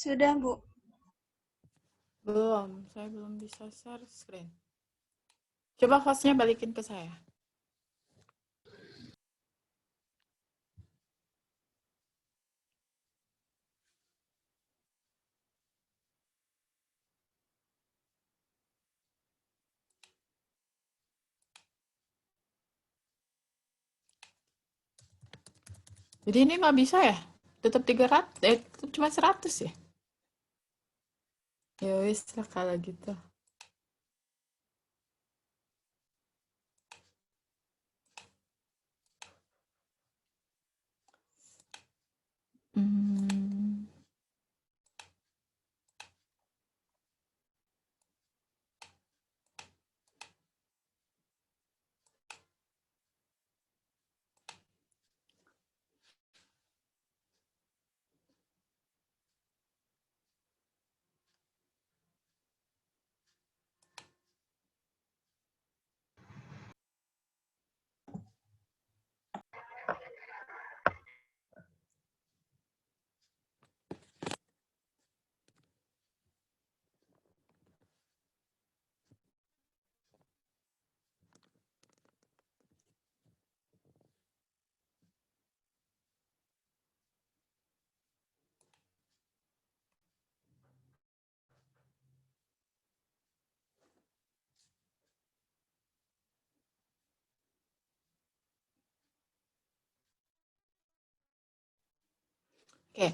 Sudah, Bu. Belum, saya belum bisa share screen. Coba hostnya balikin ke saya. Jadi ini nggak bisa ya? Tetap 300, tetap cuma 100 ya? Ya wis lah kalau gitu. Hmm. Oke,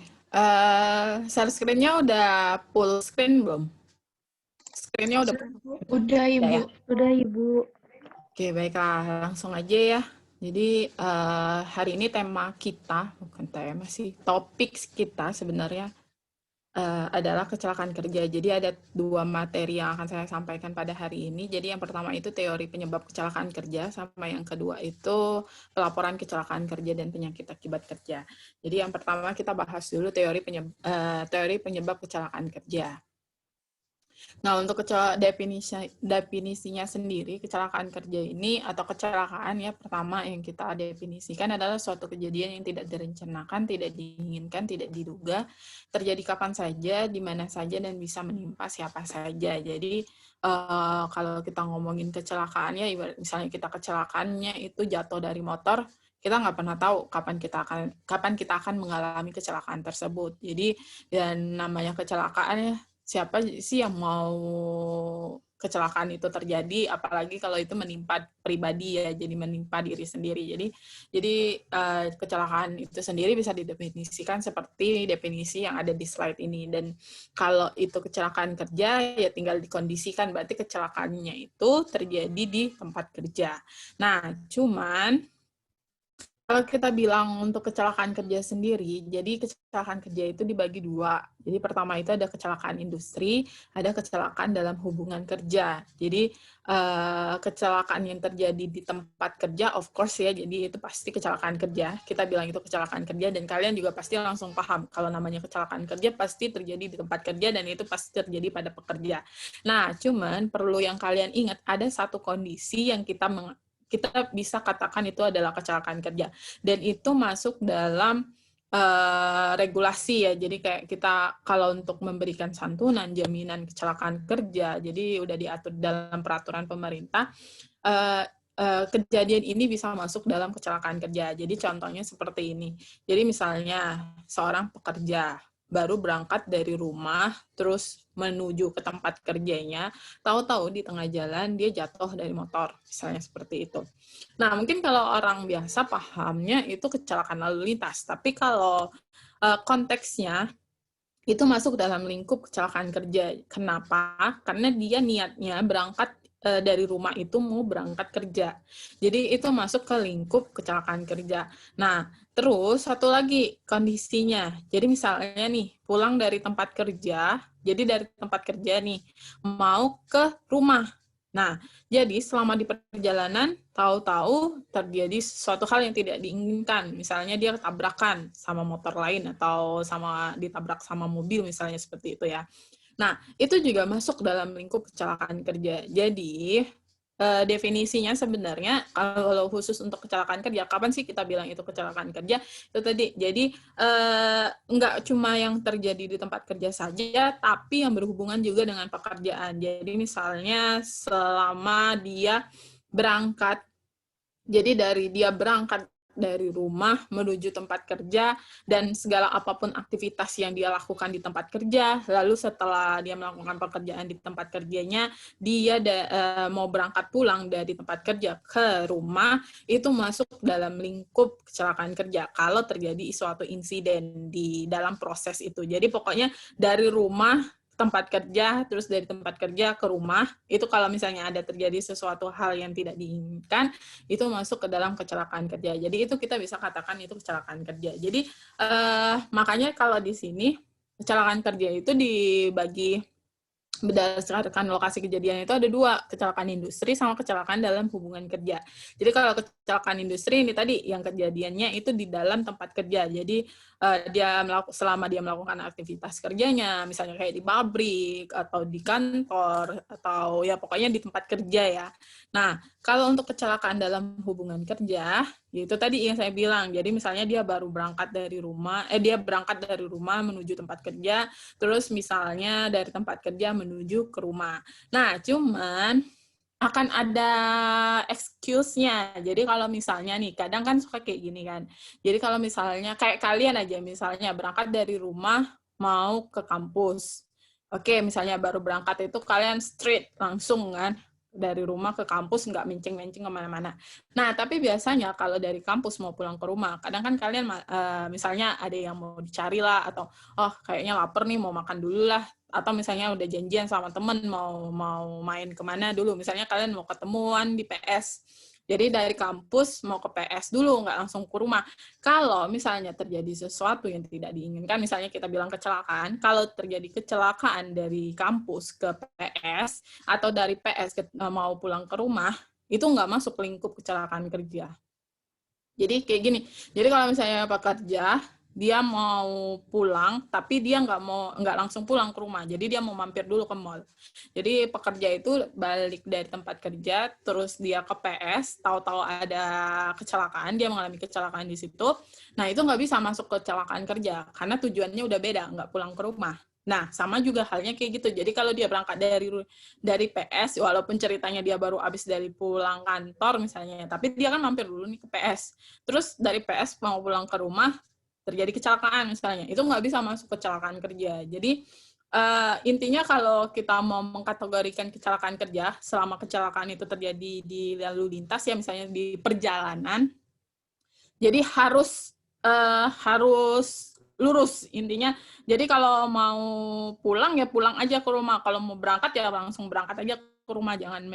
share screen-nya udah full screen belum? Screen-nya udah full screen? Udah, Udah Ibu. ya? Udah, Ibu. Oke, baiklah. Langsung aja ya. Jadi, hari ini tema kita, bukan tema sih, topik kita sebenarnya adalah kecelakaan kerja. Jadi ada 2 materi yang akan saya sampaikan pada hari ini. Jadi yang pertama itu teori penyebab kecelakaan kerja, sama yang kedua itu pelaporan kecelakaan kerja dan penyakit akibat kerja. Jadi yang pertama kita bahas dulu teori penyebab kecelakaan kerja. Nah, untuk definisinya sendiri, kecelakaan kerja ini atau kecelakaan ya pertama yang kita definisikan adalah suatu kejadian yang tidak direncanakan, tidak diinginkan, tidak diduga, terjadi kapan saja, di mana saja, dan bisa menimpa siapa saja. Jadi, kalau kita ngomongin kecelakaan ya, misalnya kita kecelakaannya itu jatuh dari motor, kita nggak pernah tahu kapan kita akan mengalami kecelakaan tersebut. Jadi, dan namanya kecelakaan ya, siapa sih yang mau kecelakaan itu terjadi, apalagi kalau itu menimpa pribadi ya, jadi menimpa diri sendiri. Jadi kecelakaan itu sendiri bisa didefinisikan seperti definisi yang ada di slide ini. Dan kalau itu kecelakaan kerja, ya tinggal dikondisikan, berarti kecelakaannya itu terjadi di tempat kerja. Nah, cuman kalau kita bilang untuk kecelakaan kerja sendiri, jadi kecelakaan kerja itu dibagi 2. Jadi pertama itu ada kecelakaan industri, ada kecelakaan dalam hubungan kerja. Jadi kecelakaan yang terjadi di tempat kerja, of course ya, jadi itu pasti kecelakaan kerja. Kita bilang itu kecelakaan kerja, dan kalian juga pasti langsung paham kalau namanya kecelakaan kerja pasti terjadi di tempat kerja, dan itu pasti terjadi pada pekerja. Nah, cuman perlu yang kalian ingat, ada satu kondisi yang kita bisa katakan itu adalah kecelakaan kerja, dan itu masuk dalam regulasi ya. Jadi kayak kita kalau untuk memberikan santunan, jaminan kecelakaan kerja, jadi udah diatur dalam peraturan pemerintah, kejadian ini bisa masuk dalam kecelakaan kerja. Jadi contohnya seperti ini. Jadi misalnya seorang pekerja baru berangkat dari rumah, terus menuju ke tempat kerjanya, tahu-tahu di tengah jalan dia jatuh dari motor, misalnya seperti itu. Nah, mungkin kalau orang biasa pahamnya itu kecelakaan lalu lintas, tapi kalau konteksnya itu masuk dalam lingkup kecelakaan kerja. Kenapa? Karena dia niatnya berangkat dari rumah itu mau berangkat kerja. Jadi itu masuk ke lingkup kecelakaan kerja. Nah, terus satu lagi kondisinya. Jadi misalnya nih, pulang dari tempat kerja, jadi dari tempat kerja nih, mau ke rumah. Nah, jadi selama di perjalanan, tahu-tahu terjadi suatu hal yang tidak diinginkan. Misalnya dia tabrakan sama motor lain atau ditabrak sama mobil, misalnya seperti itu ya. Nah, itu juga masuk dalam lingkup kecelakaan kerja. Jadi, definisinya sebenarnya kalau khusus untuk kecelakaan kerja, kapan sih kita bilang itu kecelakaan kerja? Itu tadi, jadi nggak cuma yang terjadi di tempat kerja saja, tapi yang berhubungan juga dengan pekerjaan. Jadi misalnya selama dia berangkat, jadi dari dia berangkat dari rumah menuju tempat kerja dan segala apapun aktivitas yang dia lakukan di tempat kerja, lalu setelah dia melakukan pekerjaan di tempat kerjanya, dia mau berangkat pulang dari tempat kerja ke rumah, itu masuk dalam lingkup kecelakaan kerja kalau terjadi suatu insiden di dalam proses itu. Jadi pokoknya dari rumah tempat kerja, terus dari tempat kerja ke rumah, itu kalau misalnya ada terjadi sesuatu hal yang tidak diinginkan, itu masuk ke dalam kecelakaan kerja. Jadi itu kita bisa katakan itu kecelakaan kerja. Jadi makanya kalau di sini kecelakaan kerja itu dibagi berdasarkan lokasi kejadian itu ada dua, kecelakaan industri sama kecelakaan dalam hubungan kerja. Jadi kalau kecelakaan industri ini tadi yang kejadiannya itu di dalam tempat kerja. Jadi selama dia melakukan aktivitas kerjanya, misalnya kayak di pabrik atau di kantor atau ya pokoknya di tempat kerja ya. Nah, kalau untuk kecelakaan dalam hubungan kerja, itu tadi yang saya bilang. Jadi misalnya dia baru berangkat dari rumah, dia berangkat dari rumah menuju tempat kerja, terus misalnya dari tempat kerja menuju ke rumah. Nah, cuman akan ada excuse-nya. Jadi kalau misalnya nih, kadang kan suka kayak gini kan. Jadi kalau misalnya, kayak kalian aja misalnya berangkat dari rumah mau ke kampus. Oke, misalnya baru berangkat itu kalian straight langsung kan dari rumah ke kampus, nggak menceng-menceng kemana-mana. Nah, tapi biasanya kalau dari kampus mau pulang ke rumah, kadang kan kalian misalnya ada yang mau dicari lah, atau oh kayaknya lapar nih mau makan dulu lah, atau misalnya udah janjian sama temen mau main kemana dulu, misalnya kalian mau ketemuan di PS, jadi dari kampus mau ke PS dulu, nggak langsung ke rumah. Kalau misalnya terjadi sesuatu yang tidak diinginkan, misalnya kita bilang kecelakaan, kalau terjadi kecelakaan dari kampus ke PS, atau dari PS mau pulang ke rumah, itu nggak masuk lingkup kecelakaan kerja. Jadi kayak gini, jadi kalau misalnya pekerja, dia mau pulang, tapi dia nggak langsung pulang ke rumah, jadi dia mau mampir dulu ke mall. Jadi pekerja itu balik dari tempat kerja, terus dia ke PS, tahu-tahu ada kecelakaan, dia mengalami kecelakaan di situ. Nah itu nggak bisa masuk kecelakaan kerja, karena tujuannya udah beda, nggak pulang ke rumah. Nah, sama juga halnya kayak gitu. Jadi kalau dia berangkat dari PS, walaupun ceritanya dia baru habis dari pulang kantor misalnya, tapi dia kan mampir dulu nih ke PS. Terus dari PS mau pulang ke rumah, terjadi kecelakaan misalnya, itu nggak bisa masuk kecelakaan kerja. Jadi intinya kalau kita mau mengkategorikan kecelakaan kerja, selama kecelakaan itu terjadi di lalu lintas ya, misalnya di perjalanan, jadi harus lurus intinya. Jadi kalau mau pulang ya pulang aja ke rumah. Kalau mau berangkat ya langsung berangkat aja ke rumah, jangan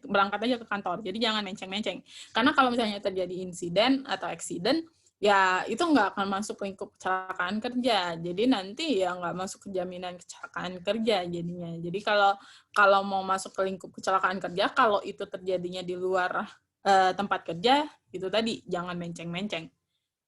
berangkat aja ke kantor. Jadi jangan menceng-menceng. Karena kalau misalnya terjadi insiden atau accident, ya itu nggak akan masuk lingkup kecelakaan kerja. Jadi nanti ya nggak masuk ke jaminan kecelakaan kerja jadinya. Jadi kalau mau masuk ke lingkup kecelakaan kerja, kalau itu terjadinya di luar tempat kerja, itu tadi jangan menceng-menceng.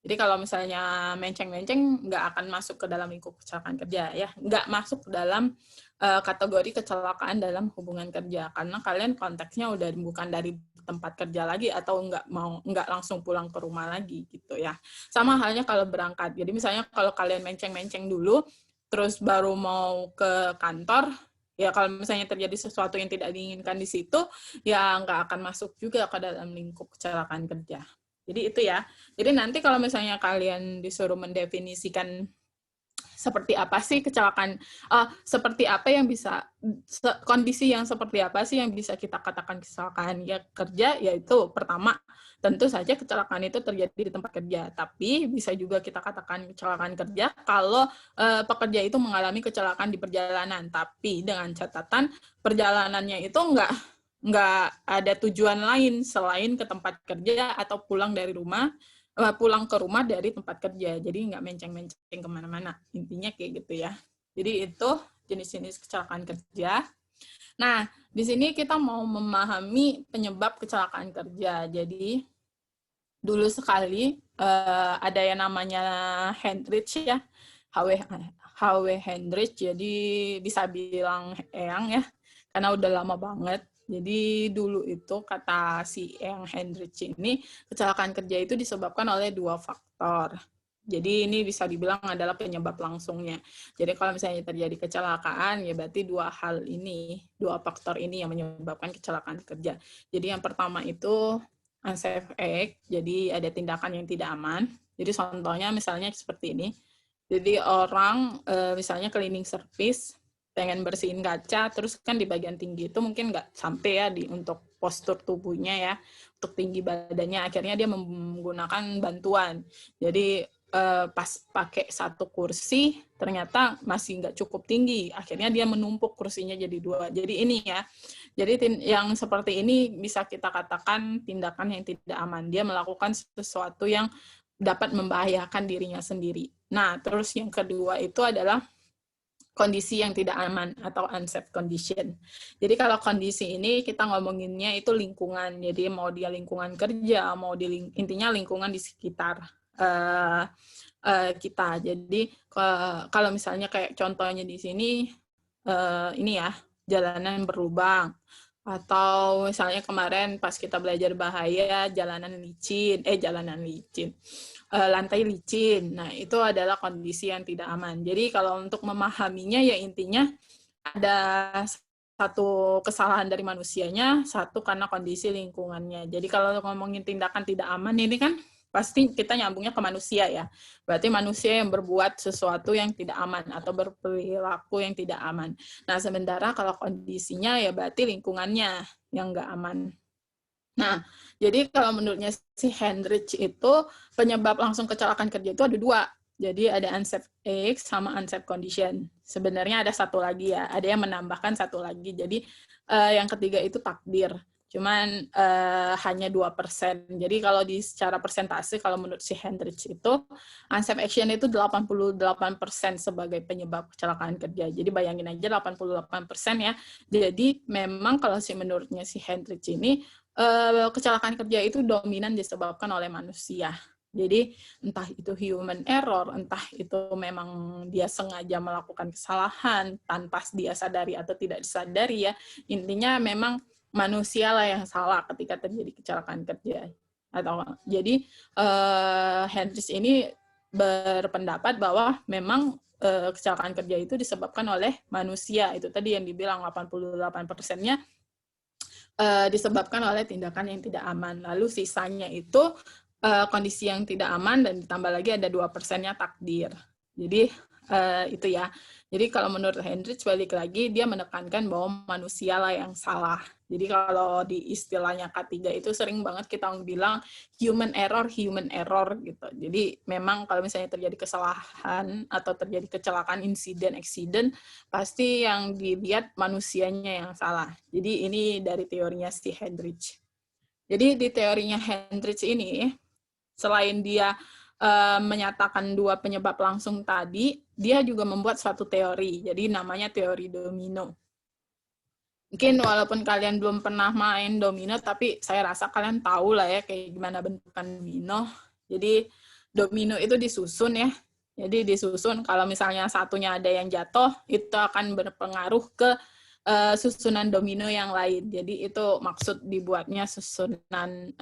Jadi kalau misalnya menceng-menceng nggak akan masuk ke dalam lingkup kecelakaan kerja ya, nggak masuk ke dalam kategori kecelakaan dalam hubungan kerja, karena kalian konteksnya udah bukan dari tempat kerja lagi atau nggak langsung pulang ke rumah lagi gitu ya. Sama halnya kalau berangkat. Jadi misalnya kalau kalian menceng-menceng dulu, terus baru mau ke kantor, ya kalau misalnya terjadi sesuatu yang tidak diinginkan di situ, ya nggak akan masuk juga ke dalam lingkup kecelakaan kerja. Jadi itu ya. Jadi nanti kalau misalnya kalian disuruh mendefinisikan seperti apa sih kecelakaan, seperti apa yang bisa, kondisi yang seperti apa sih yang bisa kita katakan kecelakaan ya kerja, yaitu pertama, tentu saja kecelakaan itu terjadi di tempat kerja, tapi bisa juga kita katakan kecelakaan kerja kalau pekerja itu mengalami kecelakaan di perjalanan, tapi dengan catatan perjalanannya itu nggak ada tujuan lain selain ke tempat kerja atau pulang ke rumah dari tempat kerja. Jadi nggak menceng-menceng kemana-mana. Intinya kayak gitu ya. Jadi itu jenis-jenis kecelakaan kerja. Nah, di sini kita mau memahami penyebab kecelakaan kerja. Jadi dulu sekali ada yang namanya Hendrich ya, H.W. Hendrich. Jadi bisa bilang Eyang ya, karena udah lama banget. Jadi dulu itu kata si yang Hendrich ini, kecelakaan kerja itu disebabkan oleh 2 faktor. Jadi ini bisa dibilang adalah penyebab langsungnya. Jadi kalau misalnya terjadi kecelakaan, ya berarti 2 hal ini, 2 faktor ini yang menyebabkan kecelakaan kerja. Jadi yang pertama itu unsafe act, jadi ada tindakan yang tidak aman. Jadi contohnya misalnya seperti ini. Jadi orang misalnya cleaning service pengen bersihin kaca, terus kan di bagian tinggi itu mungkin nggak sampai ya untuk postur tubuhnya ya, untuk tinggi badannya, akhirnya dia menggunakan bantuan. Jadi pas pakai satu kursi, ternyata masih nggak cukup tinggi, akhirnya dia menumpuk kursinya jadi 2. Jadi ini ya, jadi yang seperti ini bisa kita katakan tindakan yang tidak aman. Dia melakukan sesuatu yang dapat membahayakan dirinya sendiri. Nah, terus yang kedua itu adalah kondisi yang tidak aman atau unsafe condition. Jadi kalau kondisi ini kita ngomonginnya itu lingkungan. Jadi mau dia lingkungan kerja, mau intinya lingkungan di sekitar kita. Jadi kalau misalnya kayak contohnya di sini ini ya, jalanan berlubang, atau misalnya kemarin pas kita belajar bahaya jalanan licin, lantai licin. Nah, itu adalah kondisi yang tidak aman. Jadi kalau untuk memahaminya ya intinya ada satu kesalahan dari manusianya, satu karena kondisi lingkungannya. Jadi kalau ngomongin tindakan tidak aman ini kan pasti kita nyambungnya ke manusia ya. Berarti manusia yang berbuat sesuatu yang tidak aman atau berperilaku yang tidak aman. Nah, sementara kalau kondisinya ya berarti lingkungannya yang nggak aman. Nah, jadi kalau menurutnya si Hendrich itu penyebab langsung kecelakaan kerja itu ada 2. Jadi ada unsafe act sama unsafe condition. Sebenarnya ada satu lagi ya, ada yang menambahkan satu lagi. Jadi yang ketiga itu takdir. Cuman hanya 2%. Jadi kalau secara persentase, kalau menurut si Hendrich itu, unsafe action itu 88% sebagai penyebab kecelakaan kerja. Jadi bayangin aja 88% ya. Jadi memang kalau menurutnya si Hendrich ini, kecelakaan kerja itu dominan disebabkan oleh manusia. Jadi entah itu human error, entah itu memang dia sengaja melakukan kesalahan tanpa dia sadari atau tidak disadari ya. Intinya memang manusia lah yang salah ketika terjadi kecelakaan kerja. Jadi Hendrich ini berpendapat bahwa memang kecelakaan kerja itu disebabkan oleh manusia. Itu tadi yang dibilang 88%-nya disebabkan oleh tindakan yang tidak aman. Lalu sisanya itu kondisi yang tidak aman dan ditambah lagi ada 2%-nya takdir. Jadi itu ya. Jadi kalau menurut Hendrich balik lagi dia menekankan bahwa manusia lah yang salah. Jadi kalau di istilahnya K3 itu sering banget kita bilang human error gitu. Jadi memang kalau misalnya terjadi kesalahan atau terjadi kecelakaan, insiden, accident, pasti yang dilihat manusianya yang salah. Jadi ini dari teorinya si Hendrich. Jadi di teorinya Hendrich ini, selain dia menyatakan 2 penyebab langsung tadi, dia juga membuat suatu teori. Jadi namanya teori domino. Mungkin walaupun kalian belum pernah main domino, tapi saya rasa kalian tahu lah ya kayak gimana bentukan domino. Jadi domino itu disusun ya. Jadi disusun kalau misalnya satunya ada yang jatuh, itu akan berpengaruh ke susunan domino yang lain. Jadi itu maksud dibuatnya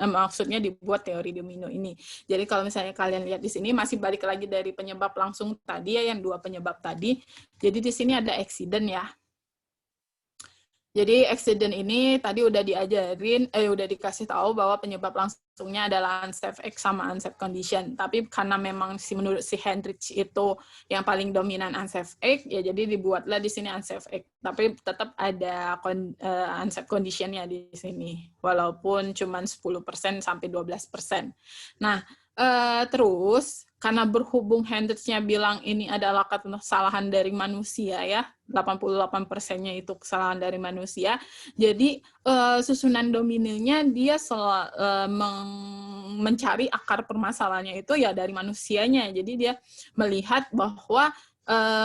maksudnya dibuat teori domino ini. Jadi kalau misalnya kalian lihat di sini masih balik lagi dari penyebab langsung tadi ya, yang 2 penyebab tadi. Jadi di sini ada accident ya. Jadi accident ini tadi udah udah dikasih tahu bahwa penyebab langsungnya adalah unsafe act sama unsafe condition. Tapi karena memang menurut si Hendrich itu yang paling dominan unsafe act, ya jadi dibuatlah di sini unsafe act. Tapi tetap ada unsafe condition-nya di sini, walaupun cuma 10% sampai 12%. Nah, terus karena berhubung Hendrich-nya bilang ini adalah kesalahan dari manusia ya, 88%-nya itu kesalahan dari manusia, jadi susunan dominonya dia mencari akar permasalahannya itu ya dari manusianya. Jadi dia melihat bahwa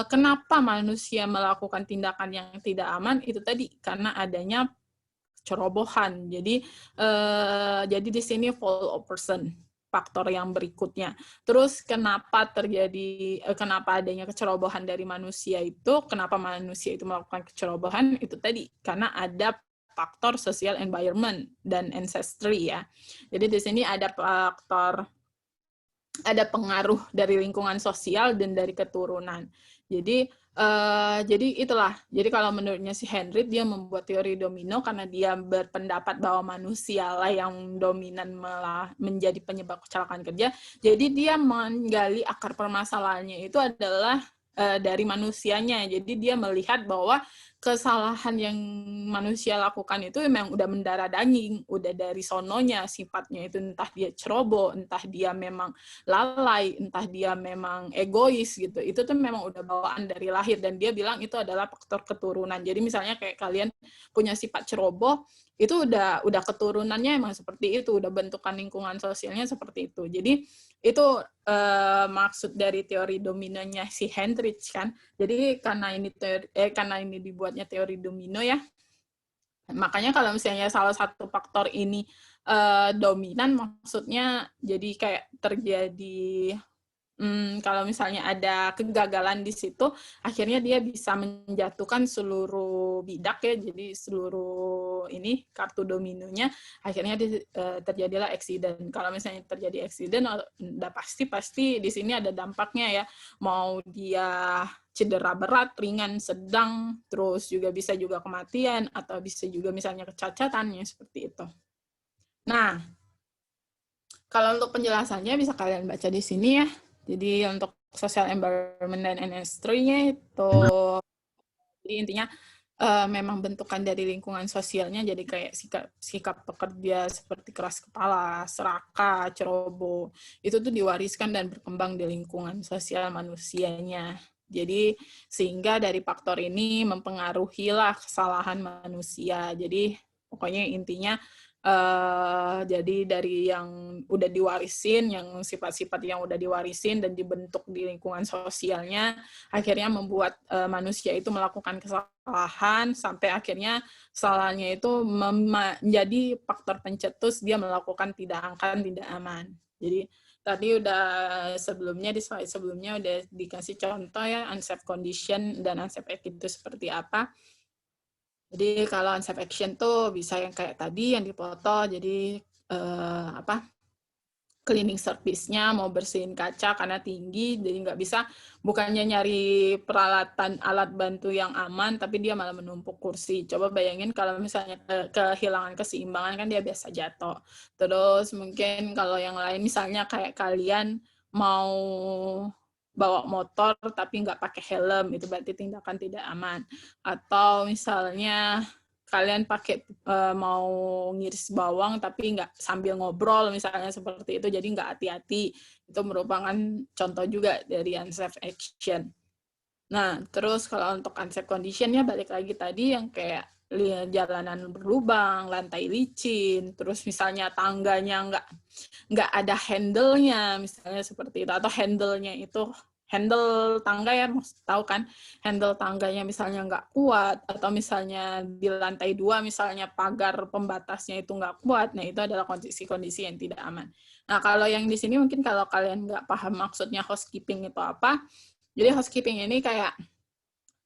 kenapa manusia melakukan tindakan yang tidak aman itu tadi karena adanya cerobohan. Jadi di sini fall of person, faktor yang berikutnya. Terus kenapa adanya kecerobohan dari manusia itu, kenapa manusia itu melakukan kecerobohan, itu tadi karena ada faktor social environment dan ancestry ya. Jadi di sini ada pengaruh dari lingkungan sosial dan dari keturunan. Jadi itulah. Jadi kalau menurutnya si Henry, dia membuat teori domino karena dia berpendapat bahwa manusia lah yang dominan menjadi penyebab kecelakaan kerja. Jadi dia menggali akar permasalahannya itu adalah dari manusianya. Jadi dia melihat bahwa kesalahan yang manusia lakukan itu memang udah mendarah daging, udah dari sononya sifatnya itu, entah dia ceroboh, entah dia memang lalai, entah dia memang egois gitu. Itu tuh memang udah bawaan dari lahir, dan dia bilang itu adalah faktor keturunan. Jadi misalnya kayak kalian punya sifat ceroboh, itu udah keturunannya emang seperti itu, udah bentukan lingkungan sosialnya seperti itu. Jadi itu maksud dari teori dominonya si Hendrich kan. Jadi karena ini dibuatnya teori domino ya. Makanya kalau misalnya salah satu faktor ini dominan, maksudnya jadi kayak terjadi kalau misalnya ada kegagalan di situ, akhirnya dia bisa menjatuhkan seluruh bidak ya, jadi seluruh ini kartu dominonya, akhirnya terjadilah accident. Kalau misalnya terjadi accident, udah pasti di sini ada dampaknya ya, mau dia cedera berat, ringan, sedang, terus juga bisa juga kematian, atau bisa juga misalnya kecacatannya seperti itu. Nah, kalau untuk penjelasannya bisa kalian baca di sini ya. Jadi untuk social environment dan ancestry-nya itu, jadi intinya memang bentukan dari lingkungan sosialnya, jadi kayak sikap pekerja seperti keras kepala, serakah, ceroboh, itu tuh diwariskan dan berkembang di lingkungan sosial manusianya. Jadi sehingga dari faktor ini mempengaruhilah kesalahan manusia. Jadi pokoknya intinya jadi dari yang udah diwarisin, yang sifat-sifat yang udah diwarisin dan dibentuk di lingkungan sosialnya, akhirnya membuat manusia itu melakukan kesalahan, sampai akhirnya kesalahannya itu menjadi faktor pencetus dia melakukan tidak aman. Jadi tadi udah sebelumnya, di slide sebelumnya udah dikasih contoh ya, unsafe condition dan unsafe act itu seperti apa. Jadi kalau unsafe action tuh bisa yang kayak tadi yang dipoto, jadi cleaning service-nya mau bersihin kaca karena tinggi, jadi nggak bisa, bukannya nyari peralatan alat bantu yang aman, tapi dia malah menumpuk kursi. Coba bayangin kalau misalnya kehilangan keseimbangan, kan dia biasa jatuh. Terus mungkin kalau yang lain, misalnya kayak kalian mau bawa motor tapi nggak pakai helm, itu berarti tindakan tidak aman. Atau misalnya kalian mau ngiris bawang tapi nggak sambil ngobrol, misalnya seperti itu, jadi nggak hati-hati, itu merupakan contoh juga dari unsafe action. Nah, terus kalau untuk unsafe condition-nya balik lagi tadi yang kayak jalanan berlubang, lantai licin, terus misalnya tangganya nggak ada handle-nya, misalnya seperti itu, atau handle-nya itu handle tangga ya, tahu kan, handle tangganya misalnya nggak kuat, atau misalnya di lantai 2 misalnya pagar pembatasnya itu nggak kuat, nah itu adalah kondisi-kondisi yang tidak aman. Nah, kalau yang di sini mungkin kalau kalian nggak paham maksudnya housekeeping itu apa, jadi housekeeping ini kayak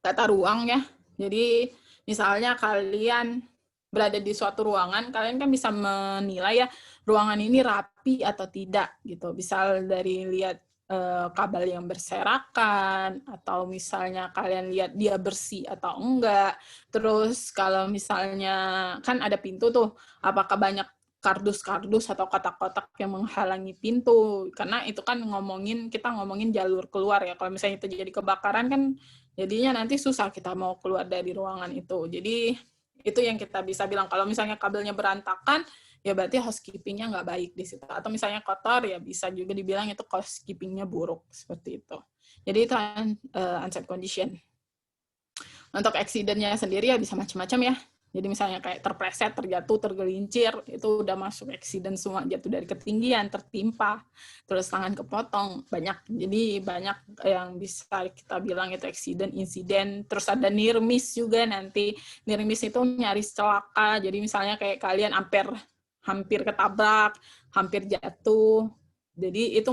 tata ruang ya. Jadi misalnya kalian berada di suatu ruangan, kalian kan bisa menilai ya, ruangan ini rapi atau tidak gitu. Bisa dari lihat kabel yang berserakan, atau misalnya kalian lihat dia bersih atau enggak. Terus kalau misalnya kan ada pintu tuh, apakah banyak kardus-kardus atau kotak-kotak yang menghalangi pintu, karena itu kan kita ngomongin jalur keluar ya. Kalau misalnya terjadi kebakaran kan jadinya nanti susah kita mau keluar dari ruangan itu. Jadi itu yang kita bisa bilang. Kalau misalnya kabelnya berantakan, ya berarti housekeeping-nya nggak baik di situ. Atau misalnya kotor, ya bisa juga dibilang itu housekeeping-nya buruk, seperti itu. Jadi itu unsafe condition. Untuk accident-nya sendiri ya bisa macam-macam ya. Jadi misalnya kayak terpleset, terjatuh, tergelincir, itu udah masuk accident semua, jatuh dari ketinggian, tertimpa, terus tangan kepotong, banyak. Jadi banyak yang bisa kita bilang itu accident, insiden. Terus ada near miss juga nanti. Near miss itu nyaris celaka, jadi misalnya kayak kalian hampir ketabrak, hampir jatuh. Jadi itu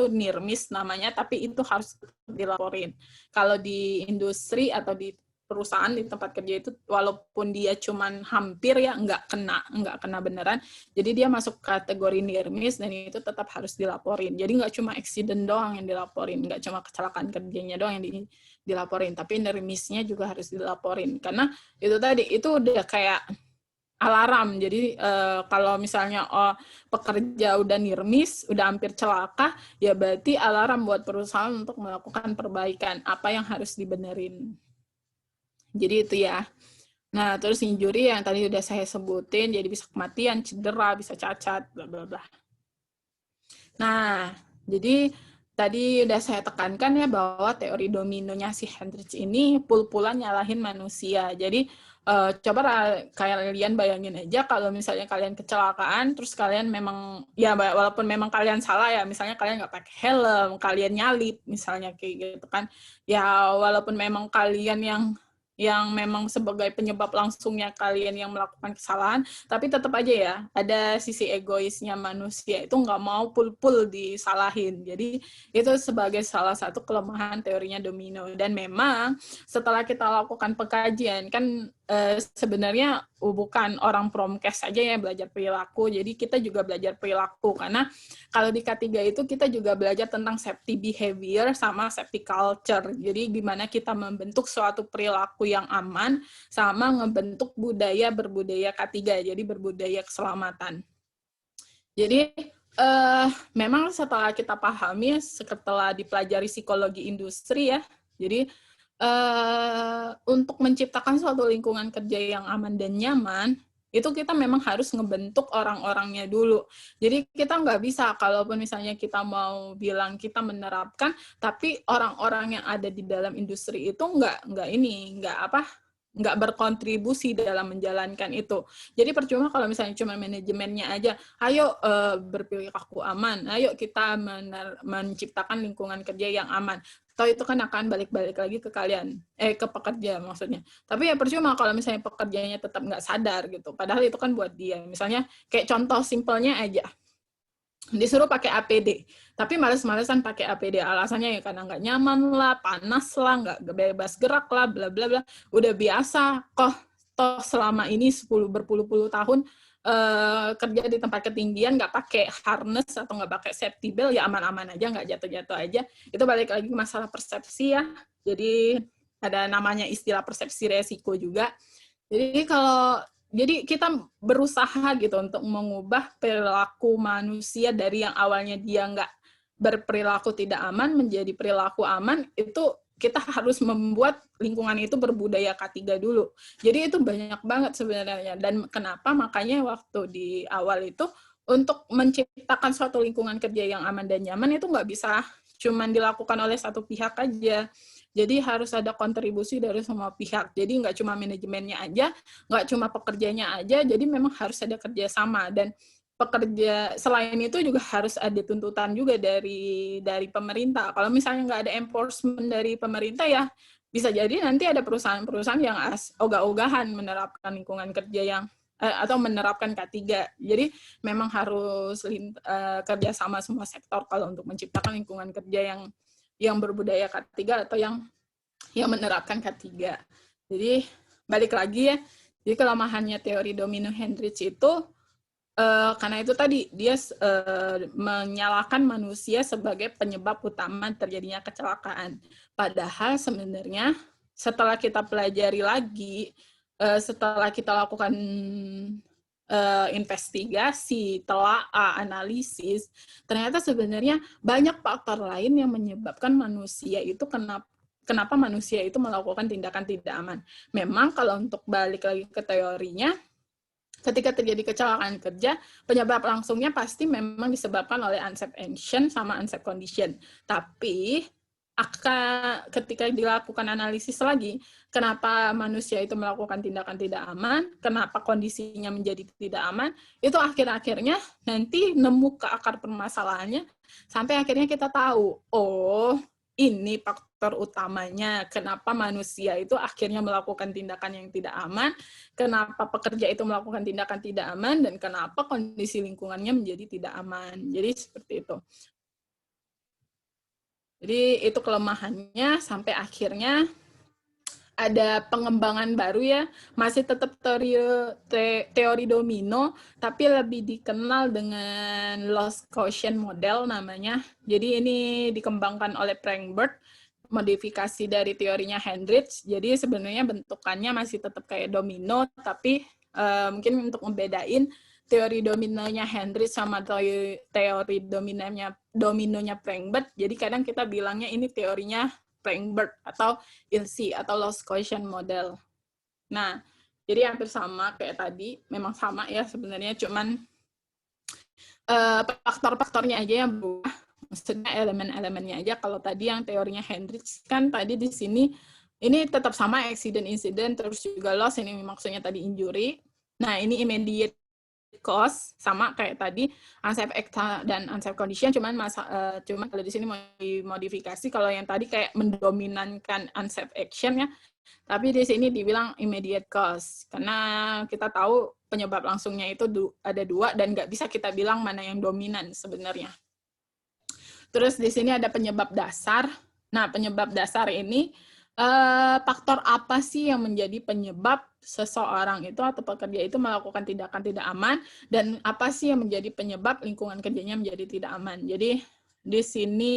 near miss namanya, tapi itu harus dilaporin. Kalau di industri atau di perusahaan di tempat kerja itu walaupun dia cuman hampir ya nggak kena beneran, jadi dia masuk kategori near miss dan itu tetap harus dilaporin. Jadi nggak cuma accident doang yang dilaporin, nggak cuma kecelakaan kerjanya doang yang dilaporin, tapi near miss-nya juga harus dilaporin karena itu tadi itu udah kayak alarm. Jadi kalau misalnya pekerja udah near miss, udah hampir celaka, ya berarti alarm buat perusahaan untuk melakukan perbaikan apa yang harus dibenerin. Jadi itu ya. Nah, terus injury yang tadi udah saya sebutin, jadi bisa kematian, cedera, bisa cacat, bla bla bla. Nah, jadi tadi udah saya tekankan ya bahwa teori dominonya si Hendrich ini pul-pulan nyalahin manusia. Jadi coba kalian bayangin aja kalau misalnya kalian kecelakaan, terus kalian memang, ya walaupun memang kalian salah ya, misalnya kalian nggak pakai helm, kalian nyalip, misalnya kayak gitu kan. Ya walaupun memang kalian yang memang sebagai penyebab langsungnya kalian yang melakukan kesalahan, tapi tetap aja ya, ada sisi egoisnya manusia, itu nggak mau pul-pul disalahin. Jadi itu sebagai salah satu kelemahan teorinya domino. Dan memang setelah kita lakukan pengkajian, kan sebenarnya bukan orang promkes saja ya belajar perilaku, jadi kita juga belajar perilaku, karena kalau di K3 itu kita juga belajar tentang safety behavior sama safety culture, jadi gimana kita membentuk suatu perilaku yang aman sama ngebentuk berbudaya K3, jadi berbudaya keselamatan. Jadi memang setelah kita pahami, setelah dipelajari psikologi industri ya, jadi untuk menciptakan suatu lingkungan kerja yang aman dan nyaman, itu kita memang harus ngebentuk orang-orangnya dulu. Jadi kita nggak bisa, kalaupun misalnya kita mau bilang kita menerapkan, tapi orang-orang yang ada di dalam industri itu nggak berkontribusi dalam menjalankan itu. Jadi percuma kalau misalnya cuma manajemennya aja, ayo berperilaku aman, ayo kita menciptakan lingkungan kerja yang aman. Toh itu kan akan balik-balik lagi ke kalian, ke pekerja maksudnya. Tapi ya percuma kalau misalnya pekerjanya tetap nggak sadar gitu. Padahal itu kan buat dia. Misalnya kayak contoh simpelnya aja, disuruh pakai APD, tapi males-malesan pakai APD, alasannya ya karena nggak nyaman lah, panas lah, nggak bebas gerak lah, bla bla bla. Udah biasa kok, toh selama ini berpuluh-puluh tahun kerja di tempat ketinggian nggak pakai harness atau nggak pakai safety belt, ya aman-aman aja, nggak jatuh-jatuh aja. Itu balik lagi masalah persepsi ya. Jadi ada namanya istilah persepsi resiko juga. Jadi kita berusaha gitu untuk mengubah perilaku manusia dari yang awalnya dia nggak berperilaku tidak aman menjadi perilaku aman, itu kita harus membuat lingkungan itu berbudaya K3 dulu. Jadi itu banyak banget sebenarnya. Dan kenapa makanya waktu di awal itu untuk menciptakan suatu lingkungan kerja yang aman dan nyaman itu nggak bisa cuma dilakukan oleh satu pihak aja. Jadi harus ada kontribusi dari semua pihak. Jadi nggak cuma manajemennya aja, nggak cuma pekerjanya aja, jadi memang harus ada kerjasama. Dan pekerja selain itu juga harus ada tuntutan juga dari pemerintah. Kalau misalnya nggak ada enforcement dari pemerintah ya bisa jadi nanti ada perusahaan-perusahaan yang ogah-ogahan menerapkan lingkungan kerja yang atau menerapkan K3. Jadi memang harus kerjasama semua sektor kalau untuk menciptakan lingkungan kerja yang berbudaya K3 atau yang menerapkan K3. Jadi balik lagi ya, jadi kelemahannya teori domino Hendrich itu karena itu tadi dia menyalahkan manusia sebagai penyebab utama terjadinya kecelakaan. Padahal sebenarnya setelah kita pelajari lagi, setelah kita lakukan investigasi, telaah, analisis, ternyata sebenarnya banyak faktor lain yang menyebabkan manusia itu kenapa manusia itu melakukan tindakan tidak aman. Memang kalau untuk balik lagi ke teorinya, ketika terjadi kecelakaan kerja, penyebab langsungnya pasti memang disebabkan oleh unsafe action sama unsafe condition. Tapi ketika dilakukan analisis lagi, kenapa manusia itu melakukan tindakan tidak aman, kenapa kondisinya menjadi tidak aman, itu akhir-akhirnya nanti nemu ke akar permasalahannya, sampai akhirnya kita tahu, oh ini faktor utamanya, kenapa manusia itu akhirnya melakukan tindakan yang tidak aman, kenapa pekerja itu melakukan tindakan tidak aman, dan kenapa kondisi lingkungannya menjadi tidak aman. Jadi seperti itu. Jadi itu kelemahannya sampai akhirnya ada pengembangan baru ya, masih tetap teori domino, tapi lebih dikenal dengan loss quotient model namanya. Jadi ini dikembangkan oleh Frankfurt, modifikasi dari teorinya Hendrich. Jadi sebenarnya bentukannya masih tetap kayak domino, tapi mungkin untuk membedain teori dominonya Hendrich sama teori dominonya Frankfurt. Jadi kadang kita bilangnya ini teorinya Frankfurt atau ILSI atau loss quotient model. Nah, jadi hampir sama kayak tadi, memang sama ya sebenarnya, cuman faktor-faktornya aja yang berubah, maksudnya elemen-elemennya aja. Kalau tadi yang teorinya Hendrich kan tadi di sini ini tetap sama accident incident, terus juga loss, ini maksudnya tadi injury. Nah, ini immediate cause sama kayak tadi unsafe act dan unsafe condition, cuman kalau di sini mau dimodifikasi, kalau yang tadi kayak mendominankan unsafe action ya, tapi di sini dibilang immediate cause karena kita tahu penyebab langsungnya itu ada dua dan nggak bisa kita bilang mana yang dominan sebenarnya. Terus di sini ada penyebab dasar. Nah, penyebab dasar ini faktor apa sih yang menjadi penyebab seseorang itu atau pekerja itu melakukan tindakan tidak aman, dan apa sih yang menjadi penyebab lingkungan kerjanya menjadi tidak aman. Jadi di sini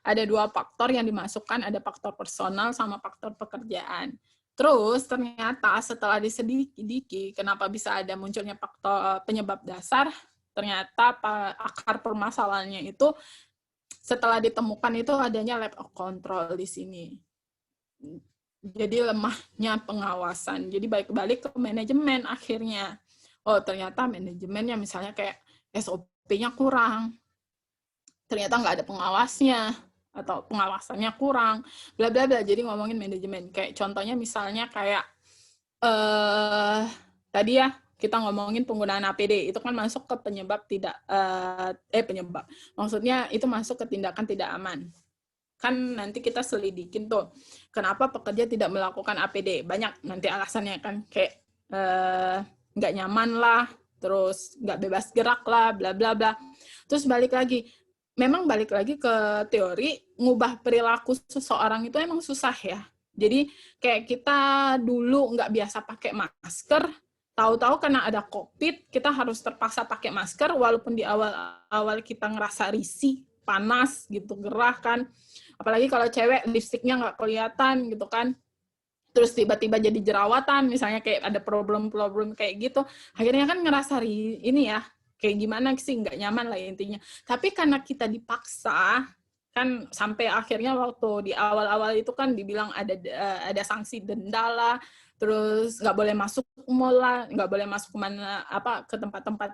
ada dua faktor yang dimasukkan, ada faktor personal sama faktor pekerjaan. Terus ternyata setelah diselidiki kenapa bisa ada munculnya faktor penyebab dasar, ternyata akar permasalahannya itu setelah ditemukan itu adanya lack of control di sini. Jadi lemahnya pengawasan. Jadi balik ke manajemen akhirnya. Oh, ternyata manajemennya misalnya kayak SOP-nya kurang. Ternyata nggak ada pengawasnya atau pengawasannya kurang. Bla bla bla. Jadi ngomongin manajemen. Kayak contohnya misalnya kayak tadi ya kita ngomongin penggunaan APD, itu kan masuk ke penyebab tidak penyebab. Maksudnya itu masuk ke tindakan tidak aman. Kan nanti kita selidikin tuh kenapa pekerja tidak melakukan APD, banyak nanti alasannya kan, kayak nggak nyaman lah, terus nggak bebas gerak lah, bla bla bla. Terus balik lagi ke teori, ngubah perilaku seseorang itu emang susah ya. Jadi kayak kita dulu nggak biasa pakai masker, tahu-tahu karena ada COVID kita harus terpaksa pakai masker, walaupun di awal kita ngerasa risih, panas gitu, gerah kan. Apalagi kalau cewek lipstiknya nggak kelihatan gitu kan, terus tiba-tiba jadi jerawatan misalnya, kayak ada problem kayak gitu, akhirnya kan ngerasa ini ya kayak gimana sih, nggak nyaman lah intinya. Tapi karena kita dipaksa kan, sampai akhirnya waktu di awal-awal itu kan dibilang ada sanksi denda lah, terus nggak boleh masuk mall lah, nggak boleh masuk kemana ke tempat-tempat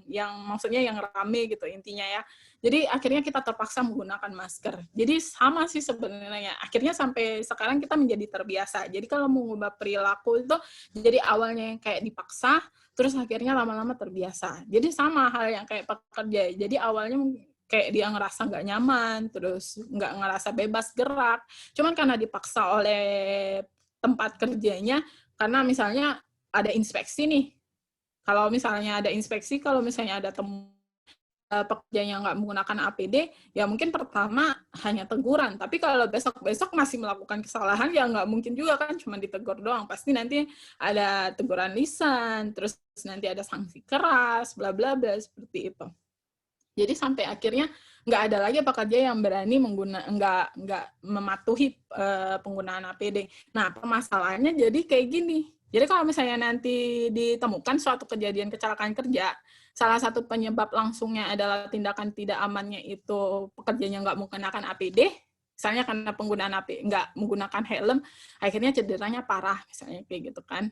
yang maksudnya yang rame gitu intinya ya. Jadi akhirnya kita terpaksa menggunakan masker. Jadi sama sih sebenarnya. Akhirnya sampai sekarang kita menjadi terbiasa. Jadi kalau mau mengubah perilaku itu, jadi awalnya yang kayak dipaksa, terus akhirnya lama-lama terbiasa. Jadi sama hal yang kayak pekerja. Jadi awalnya kayak dia ngerasa nggak nyaman, terus nggak ngerasa bebas gerak. Cuman karena dipaksa oleh tempat kerjanya, karena misalnya ada inspeksi nih. Kalau misalnya ada inspeksi, kalau misalnya ada pekerja yang nggak menggunakan APD, ya mungkin pertama hanya teguran. Tapi kalau besok-besok masih melakukan kesalahan, ya nggak mungkin juga kan cuma ditegur doang. Pasti nanti ada teguran lisan, terus nanti ada sanksi keras, bla bla bla, seperti itu. Jadi sampai akhirnya nggak ada lagi pekerja yang berani nggak mematuhi penggunaan APD. Nah, permasalahannya jadi kayak gini. Jadi kalau misalnya nanti ditemukan suatu kejadian kecelakaan kerja, salah satu penyebab langsungnya adalah tindakan tidak amannya itu pekerjanya nggak menggunakan APD, misalnya karena penggunaan APD nggak menggunakan helm, akhirnya cederanya parah, misalnya kayak gitu kan.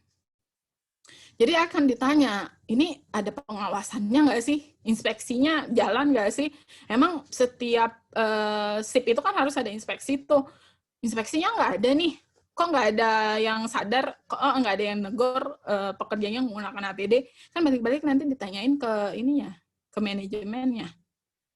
Jadi akan ditanya, ini ada pengawasannya nggak sih? Inspeksinya jalan nggak sih? Emang setiap shift itu kan harus ada inspeksi tuh. Inspeksinya nggak ada nih. Kok nggak ada yang sadar, kok nggak ada yang negor pekerjanya menggunakan APD? Kan balik-balik nanti ditanyain ke ininya, ke manajemennya.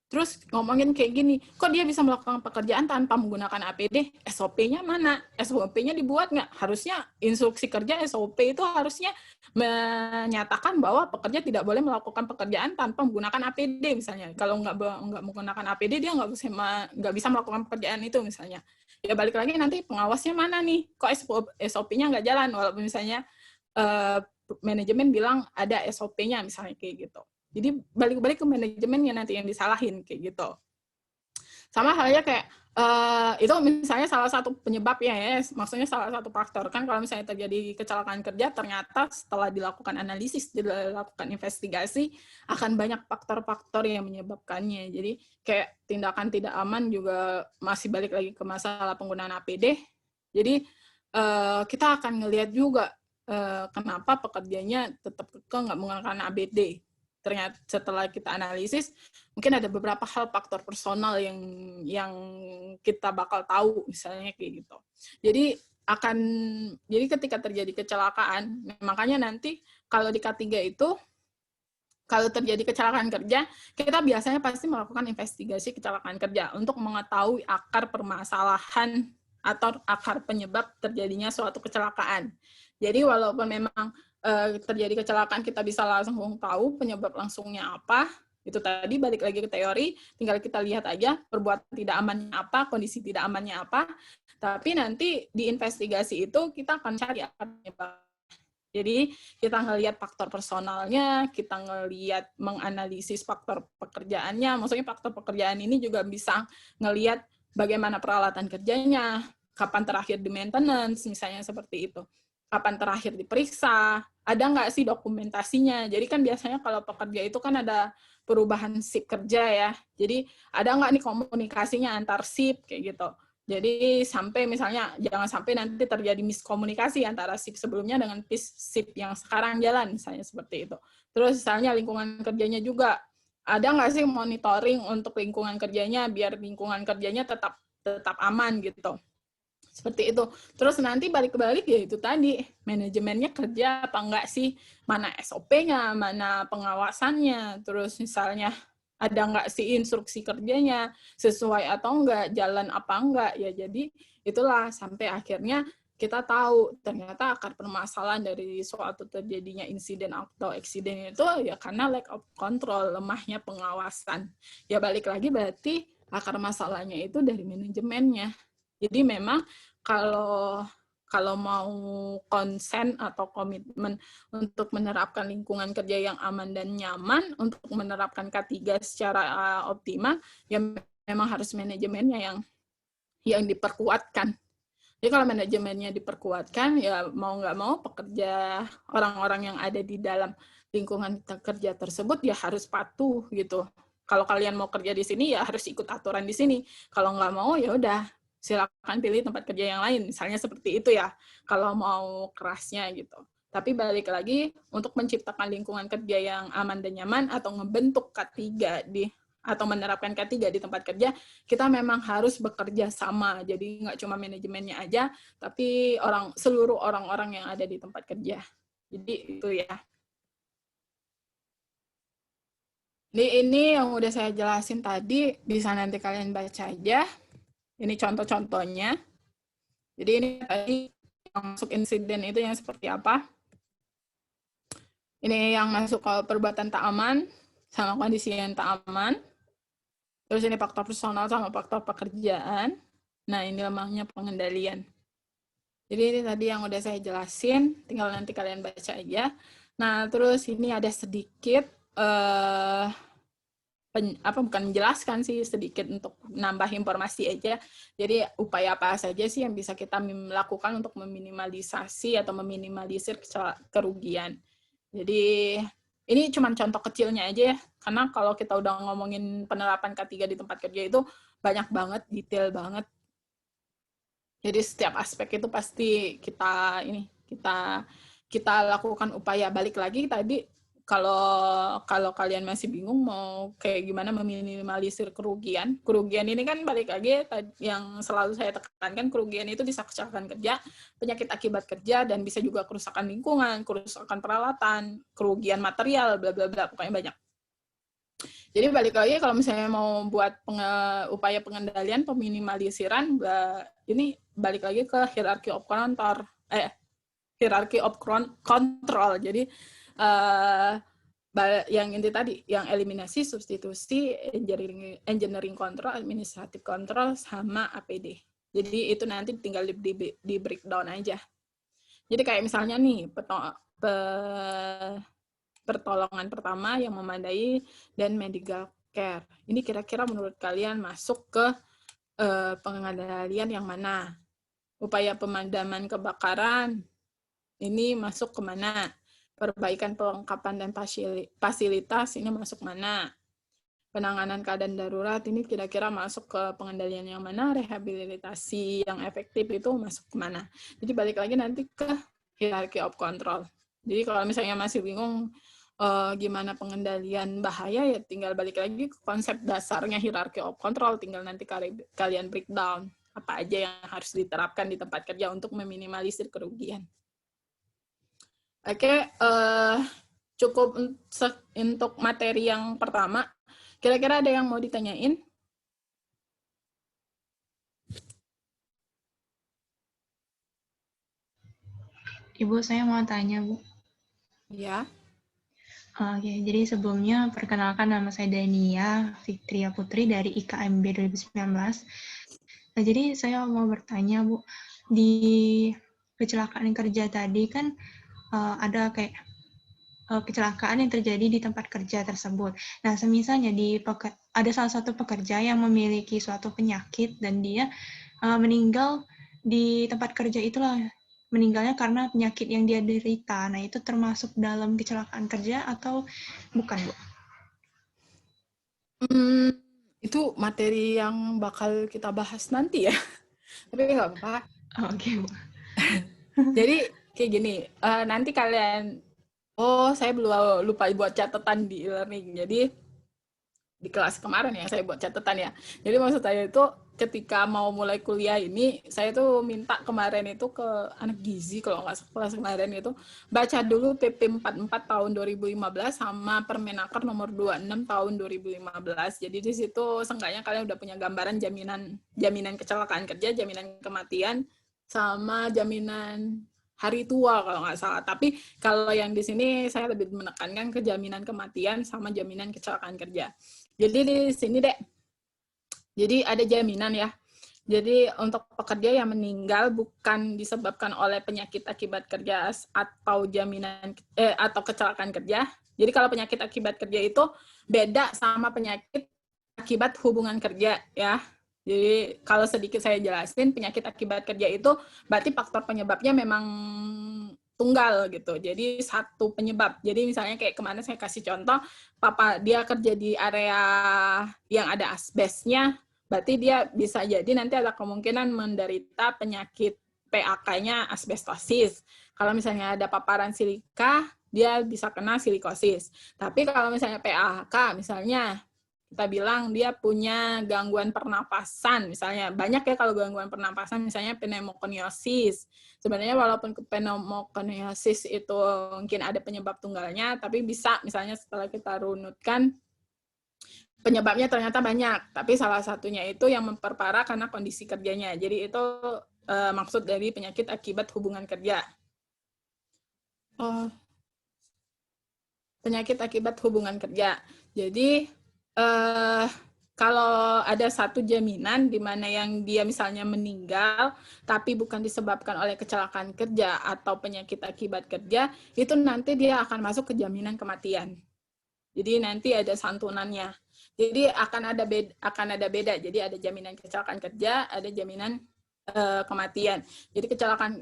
Terus ngomongin kayak gini, kok dia bisa melakukan pekerjaan tanpa menggunakan APD? SOP-nya mana? SOP-nya dibuat nggak? Harusnya instruksi kerja SOP itu harusnya menyatakan bahwa pekerja tidak boleh melakukan pekerjaan tanpa menggunakan APD misalnya. Kalau nggak menggunakan APD, dia nggak bisa melakukan pekerjaan itu misalnya. Ya balik lagi nanti pengawasnya mana nih? Kok SOP-nya nggak jalan? Walaupun misalnya manajemen bilang ada SOP-nya misalnya kayak gitu. Jadi balik-balik ke manajemennya nanti yang disalahin kayak gitu. Sama halnya kayak itu misalnya salah satu penyebab ya, maksudnya salah satu faktor kan kalau misalnya terjadi kecelakaan kerja ternyata setelah dilakukan analisis, dilakukan investigasi akan banyak faktor-faktor yang menyebabkannya. Jadi kayak tindakan tidak aman juga masih balik lagi ke masalah penggunaan APD. Jadi kita akan ngelihat juga kenapa pekerjanya tetap kekeh nggak menggunakan APD. Ternyata setelah kita analisis, mungkin ada beberapa hal faktor personal yang kita bakal tahu, misalnya kayak gitu. Jadi ketika terjadi kecelakaan, makanya nanti kalau di K3 itu, kalau terjadi kecelakaan kerja, kita biasanya pasti melakukan investigasi kecelakaan kerja untuk mengetahui akar permasalahan atau akar penyebab terjadinya suatu kecelakaan. Jadi walaupun memang terjadi kecelakaan, kita bisa langsung tahu penyebab langsungnya apa. Itu tadi balik lagi ke teori, tinggal kita lihat aja perbuatan tidak amannya apa, kondisi tidak amannya apa. Tapi nanti di investigasi itu kita akan cari akar penyebab. Jadi kita ngelihat faktor personalnya, kita ngelihat menganalisis faktor pekerjaannya. Maksudnya faktor pekerjaan ini juga bisa ngelihat bagaimana peralatan kerjanya, kapan terakhir di maintenance, misalnya seperti itu. Kapan terakhir diperiksa, ada nggak sih dokumentasinya. Jadi kan biasanya kalau pekerja itu kan ada perubahan shift kerja ya. Jadi ada nggak nih komunikasinya antar shift kayak gitu. Jadi sampai misalnya jangan sampai nanti terjadi miskomunikasi antara shift sebelumnya dengan shift yang sekarang jalan, misalnya seperti itu. Terus misalnya lingkungan kerjanya juga, ada nggak sih monitoring untuk lingkungan kerjanya biar lingkungan kerjanya tetap aman gitu. Seperti itu. Terus nanti balik-balik ya itu tadi, manajemennya kerja apa enggak sih, mana SOP-nya, mana pengawasannya, terus misalnya ada enggak sih instruksi kerjanya, sesuai atau enggak, jalan apa enggak, ya jadi itulah sampai akhirnya kita tahu ternyata akar permasalahan dari suatu terjadinya insiden atau eksiden itu ya karena lack of control, lemahnya pengawasan. Ya balik lagi berarti akar masalahnya itu dari manajemennya. Jadi memang kalau mau konsen atau komitmen untuk menerapkan lingkungan kerja yang aman dan nyaman, untuk menerapkan K3 secara optimal, ya memang harus manajemennya yang diperkuatkan. Jadi kalau manajemennya diperkuatkan, ya mau nggak mau pekerja, orang-orang yang ada di dalam lingkungan kerja tersebut ya harus patuh gitu. Kalau kalian mau kerja di sini ya harus ikut aturan di sini. Kalau nggak mau ya udah silakan pilih tempat kerja yang lain. Misalnya seperti itu ya. Kalau mau kerasnya gitu. Tapi balik lagi untuk menciptakan lingkungan kerja yang aman dan nyaman atau ngebentuk K3 atau menerapkan K3 di tempat kerja, kita memang harus bekerja sama. Jadi nggak cuma manajemennya aja, tapi seluruh orang-orang yang ada di tempat kerja. Jadi itu ya. Ini yang udah saya jelasin tadi, bisa nanti kalian baca aja. Ini contoh-contohnya. Jadi ini tadi yang masuk insiden itu yang seperti apa. Ini yang masuk ke perbuatan tak aman, sama kondisi yang tak aman. Terus ini faktor personal sama faktor pekerjaan. Nah, ini lemahnya pengendalian. Jadi ini tadi yang udah saya jelasin, tinggal nanti kalian baca aja. Nah, terus ini ada sedikit bukan menjelaskan sih, sedikit untuk nambah informasi aja. Jadi upaya apa saja sih yang bisa kita lakukan untuk meminimalisasi atau meminimalisir kerugian. Jadi ini cuma contoh kecilnya aja ya, karena kalau kita udah ngomongin penerapan K3 di tempat kerja itu banyak banget, detail banget. Jadi setiap aspek itu pasti kita lakukan upaya. Balik lagi tadi, kalau kalian masih bingung mau kayak gimana meminimalisir kerugian ini kan balik lagi yang selalu saya tekankan, kerugian itu bisa kecelakaan kerja, penyakit akibat kerja, dan bisa juga kerusakan lingkungan, kerusakan peralatan, kerugian material, bla bla bla, pokoknya banyak. Jadi balik lagi kalau misalnya mau buat upaya pengendalian, peminimalisasiran, ini balik lagi ke hierarchy of control. Jadi yang inti tadi, yang eliminasi, substitusi, engineering control, administrative control, sama APD. Jadi itu nanti tinggal di breakdown aja. Jadi kayak misalnya nih, pertolongan pertama yang memadai dan medical care. Ini kira-kira menurut kalian masuk ke pengendalian yang mana? Upaya pemadaman kebakaran, ini masuk ke mana? Perbaikan pelengkapan dan fasilitas, ini masuk mana? Penanganan keadaan darurat, ini kira-kira masuk ke pengendalian yang mana? Rehabilitasi yang efektif itu masuk ke mana? Jadi balik lagi nanti ke hierarchy of control. Jadi kalau misalnya masih bingung gimana pengendalian bahaya, ya tinggal balik lagi ke konsep dasarnya hierarchy of control, tinggal nanti kalian breakdown apa aja yang harus diterapkan di tempat kerja untuk meminimalisir kerugian. Oke, cukup untuk materi yang pertama. Kira-kira ada yang mau ditanyain? Ibu, saya mau tanya, Bu. Ya. Oke, jadi sebelumnya perkenalkan, nama saya Dania Fitria Putri dari IKMB 2019. Nah, jadi saya mau bertanya, Bu, di kecelakaan kerja tadi kan ada kayak kecelakaan yang terjadi di tempat kerja tersebut. Nah, semisalnya ada salah satu pekerja yang memiliki suatu penyakit dan dia meninggal di tempat kerja itulah, meninggalnya karena penyakit yang dia derita. Nah, itu termasuk dalam kecelakaan kerja atau bukan, Bu? Itu materi yang bakal kita bahas nanti ya. Tapi nggak apa-apa. Oke, Bu. Jadi kayak gini, nanti kalian, saya belum lupa buat catatan di e-learning. Jadi di kelas kemarin ya saya buat catatan ya. Jadi maksud saya itu ketika mau mulai kuliah ini, saya tuh minta kemarin itu ke anak gizi kalau nggak salah kelas kemarin itu baca dulu PP 44 tahun 2015 sama Permenaker nomor 26 tahun 2015. Jadi di situ seenggaknya kalian udah punya gambaran jaminan kecelakaan kerja, jaminan kematian, sama jaminan hari tua kalau nggak salah. Tapi kalau yang di sini saya lebih menekankan ke jaminan kematian sama jaminan kecelakaan kerja. Jadi di sini deh, jadi ada jaminan ya. Jadi untuk pekerja yang meninggal bukan disebabkan oleh penyakit akibat kerja atau atau kecelakaan kerja. Jadi kalau penyakit akibat kerja itu beda sama penyakit akibat hubungan kerja ya. Jadi kalau sedikit saya jelasin, penyakit akibat kerja itu berarti faktor penyebabnya memang tunggal gitu. Jadi satu penyebab. Jadi misalnya kayak kemana saya kasih contoh, papa dia kerja di area yang ada asbesnya, berarti dia bisa jadi nanti ada kemungkinan menderita penyakit PAK-nya asbestosis. Kalau misalnya ada paparan silika, dia bisa kena silikosis. Tapi kalau misalnya PAK, misalnya kita bilang dia punya gangguan pernapasan, misalnya banyak ya kalau gangguan pernapasan, misalnya pneumokoniosis. Sebenarnya walaupun pneumokoniosis itu mungkin ada penyebab tunggalnya, tapi bisa misalnya setelah kita runutkan penyebabnya ternyata banyak, tapi salah satunya itu yang memperparah karena kondisi kerjanya. Jadi itu maksud dari penyakit akibat hubungan kerja. Penyakit akibat hubungan kerja. Jadi kalau ada satu jaminan di mana yang dia misalnya meninggal tapi bukan disebabkan oleh kecelakaan kerja atau penyakit akibat kerja, itu nanti dia akan masuk ke jaminan kematian. Jadi nanti ada santunannya. Jadi akan ada beda. Jadi ada jaminan kecelakaan kerja, ada jaminan kematian. Jadi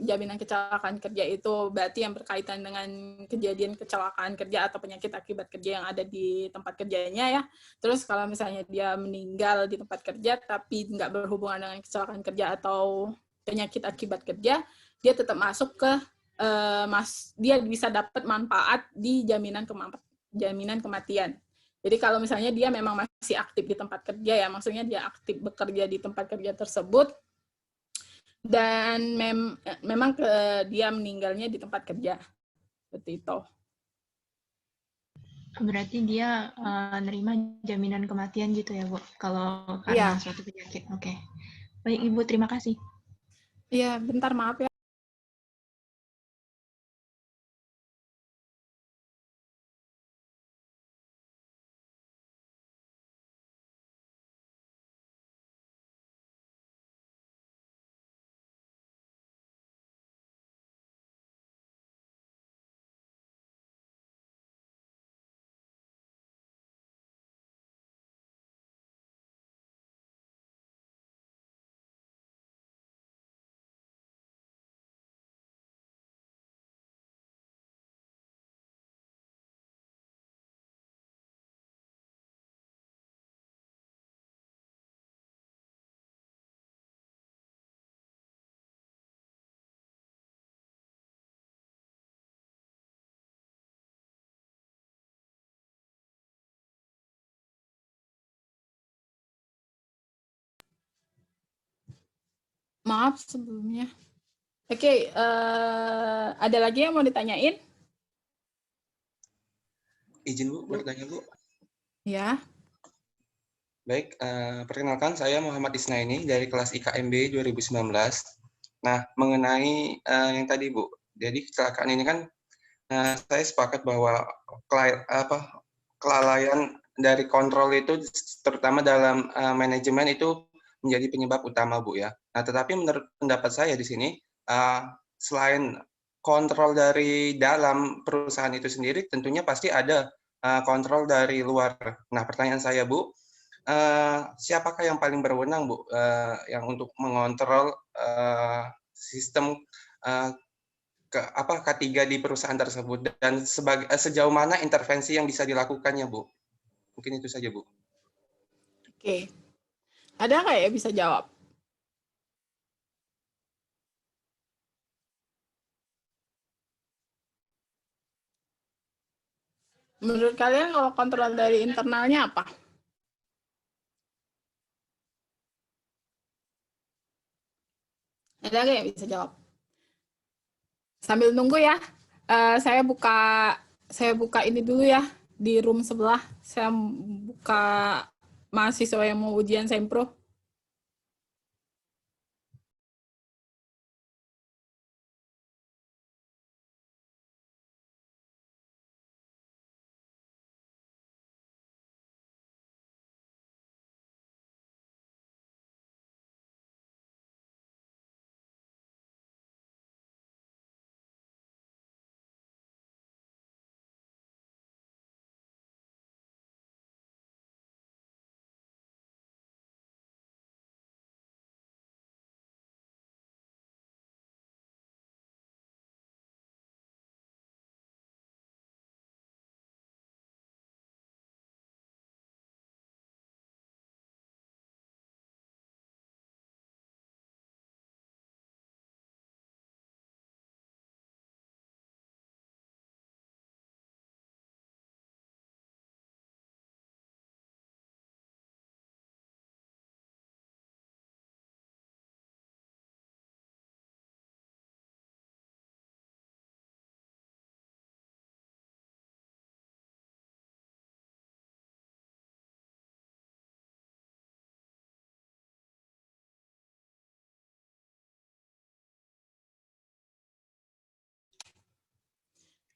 jaminan kecelakaan kerja itu berarti yang berkaitan dengan kejadian kecelakaan kerja atau penyakit akibat kerja yang ada di tempat kerjanya ya. Terus kalau misalnya dia meninggal di tempat kerja tapi nggak berhubungan dengan kecelakaan kerja atau penyakit akibat kerja, dia tetap masuk ke dia bisa dapat manfaat di jaminan kematian. Jadi kalau misalnya dia memang masih aktif di tempat kerja ya, maksudnya dia aktif bekerja di tempat kerja tersebut, dan memang dia meninggalnya di tempat kerja. Seperti itu. Berarti dia nerima jaminan kematian gitu ya, Bu? Kalau karena Iya, suatu penyakit. Oke. Baik, Ibu. Terima kasih. iya, bentar maaf ya. Maaf sebelumnya. Oke, ada lagi yang mau ditanyain? Izin Bu, bertanya Bu. Ya. Baik, perkenalkan saya Muhammad Isnaini dari kelas IKMB 2019. Nah, mengenai yang tadi Bu, jadi kecelakaan ini kan saya sepakat bahwa kelalaian dari kontrol itu terutama dalam manajemen itu menjadi penyebab utama Bu ya. Nah, tetapi menurut pendapat saya di sini selain kontrol dari dalam perusahaan itu sendiri, tentunya pasti ada kontrol dari luar. Nah, pertanyaan saya Bu, siapakah yang paling berwenang Bu yang untuk mengontrol sistem K3 di perusahaan tersebut dan sejauh mana intervensi yang bisa dilakukannya Bu? Mungkin itu saja Bu. Oke. Ada nggak ya bisa jawab? Menurut kalian kalau kontrol dari internalnya apa? Ada nggak yang bisa jawab? Sambil nunggu ya, saya buka ini dulu ya di room sebelah. Saya buka mahasiswa yang mau ujian sempro.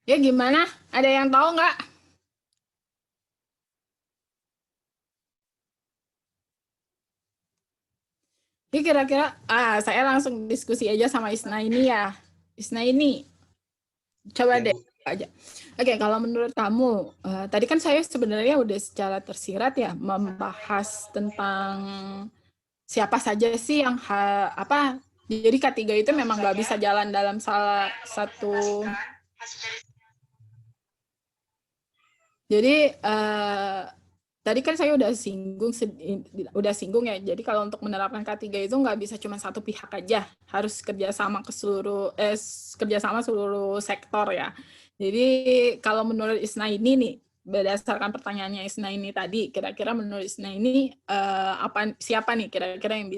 Ya gimana? Ada yang tahu nggak? Ini kira-kira, saya langsung diskusi aja sama Isna ini ya. Isna ini, coba Ya deh Bu. aja. Oke, kalau menurut kamu, tadi kan saya sebenarnya udah secara tersirat ya membahas tentang siapa saja sih yang jadi K3 itu memang nggak bisa jalan dalam salah satu. Jadi tadi kan saya udah singgung ya. Jadi kalau untuk menerapkan K3 itu nggak bisa cuma satu pihak aja, harus kerjasama kerjasama seluruh sektor ya. Jadi kalau menurut Isna ini nih, berdasarkan pertanyaannya Isna ini tadi, kira-kira menurut Isna ini siapa nih kira-kira yang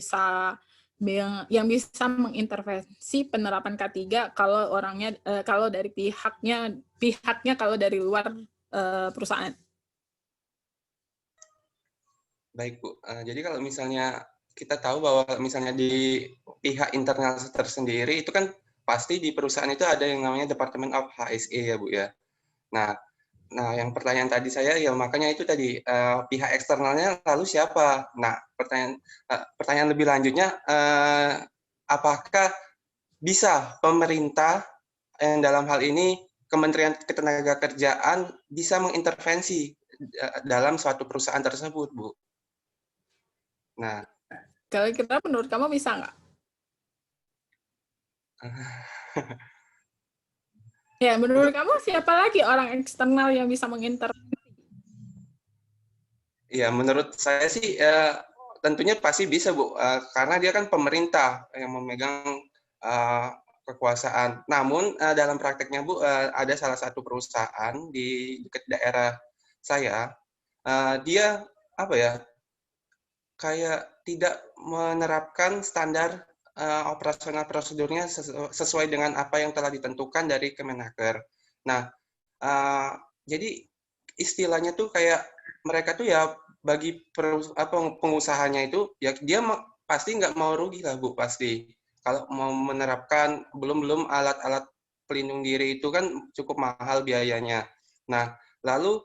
bisa mengintervensi penerapan K3 kalau orangnya kalau dari pihaknya kalau dari luar perusahaan. Baik, Bu. Jadi kalau misalnya kita tahu bahwa misalnya di pihak internal tersendiri itu kan pasti di perusahaan itu ada yang namanya Department of HSE ya, Bu ya. Nah, yang pertanyaan tadi saya ya makanya itu tadi pihak eksternalnya lalu siapa? Nah, pertanyaan lebih lanjutnya apakah bisa pemerintah yang dalam hal ini Kementerian Ketenagakerjaan bisa mengintervensi dalam suatu perusahaan tersebut, Bu? Nah, Kalau kita menurut kamu bisa nggak? Ya, menurut kamu siapa lagi orang eksternal yang bisa mengintervensi? Ya, menurut saya sih tentunya pasti bisa, Bu, karena dia kan pemerintah yang memegang kekuasaan. Namun dalam prakteknya, Bu, ada salah satu perusahaan di dekat daerah saya, dia apa ya, kayak tidak menerapkan standar operasional prosedurnya sesuai dengan apa yang telah ditentukan dari Kemenaker. Nah, jadi istilahnya tuh kayak mereka tuh ya bagi pengusahanya itu ya dia pasti nggak mau rugi lah, Bu, pasti. Kalau mau menerapkan belum alat-alat pelindung diri itu kan cukup mahal biayanya. Nah, lalu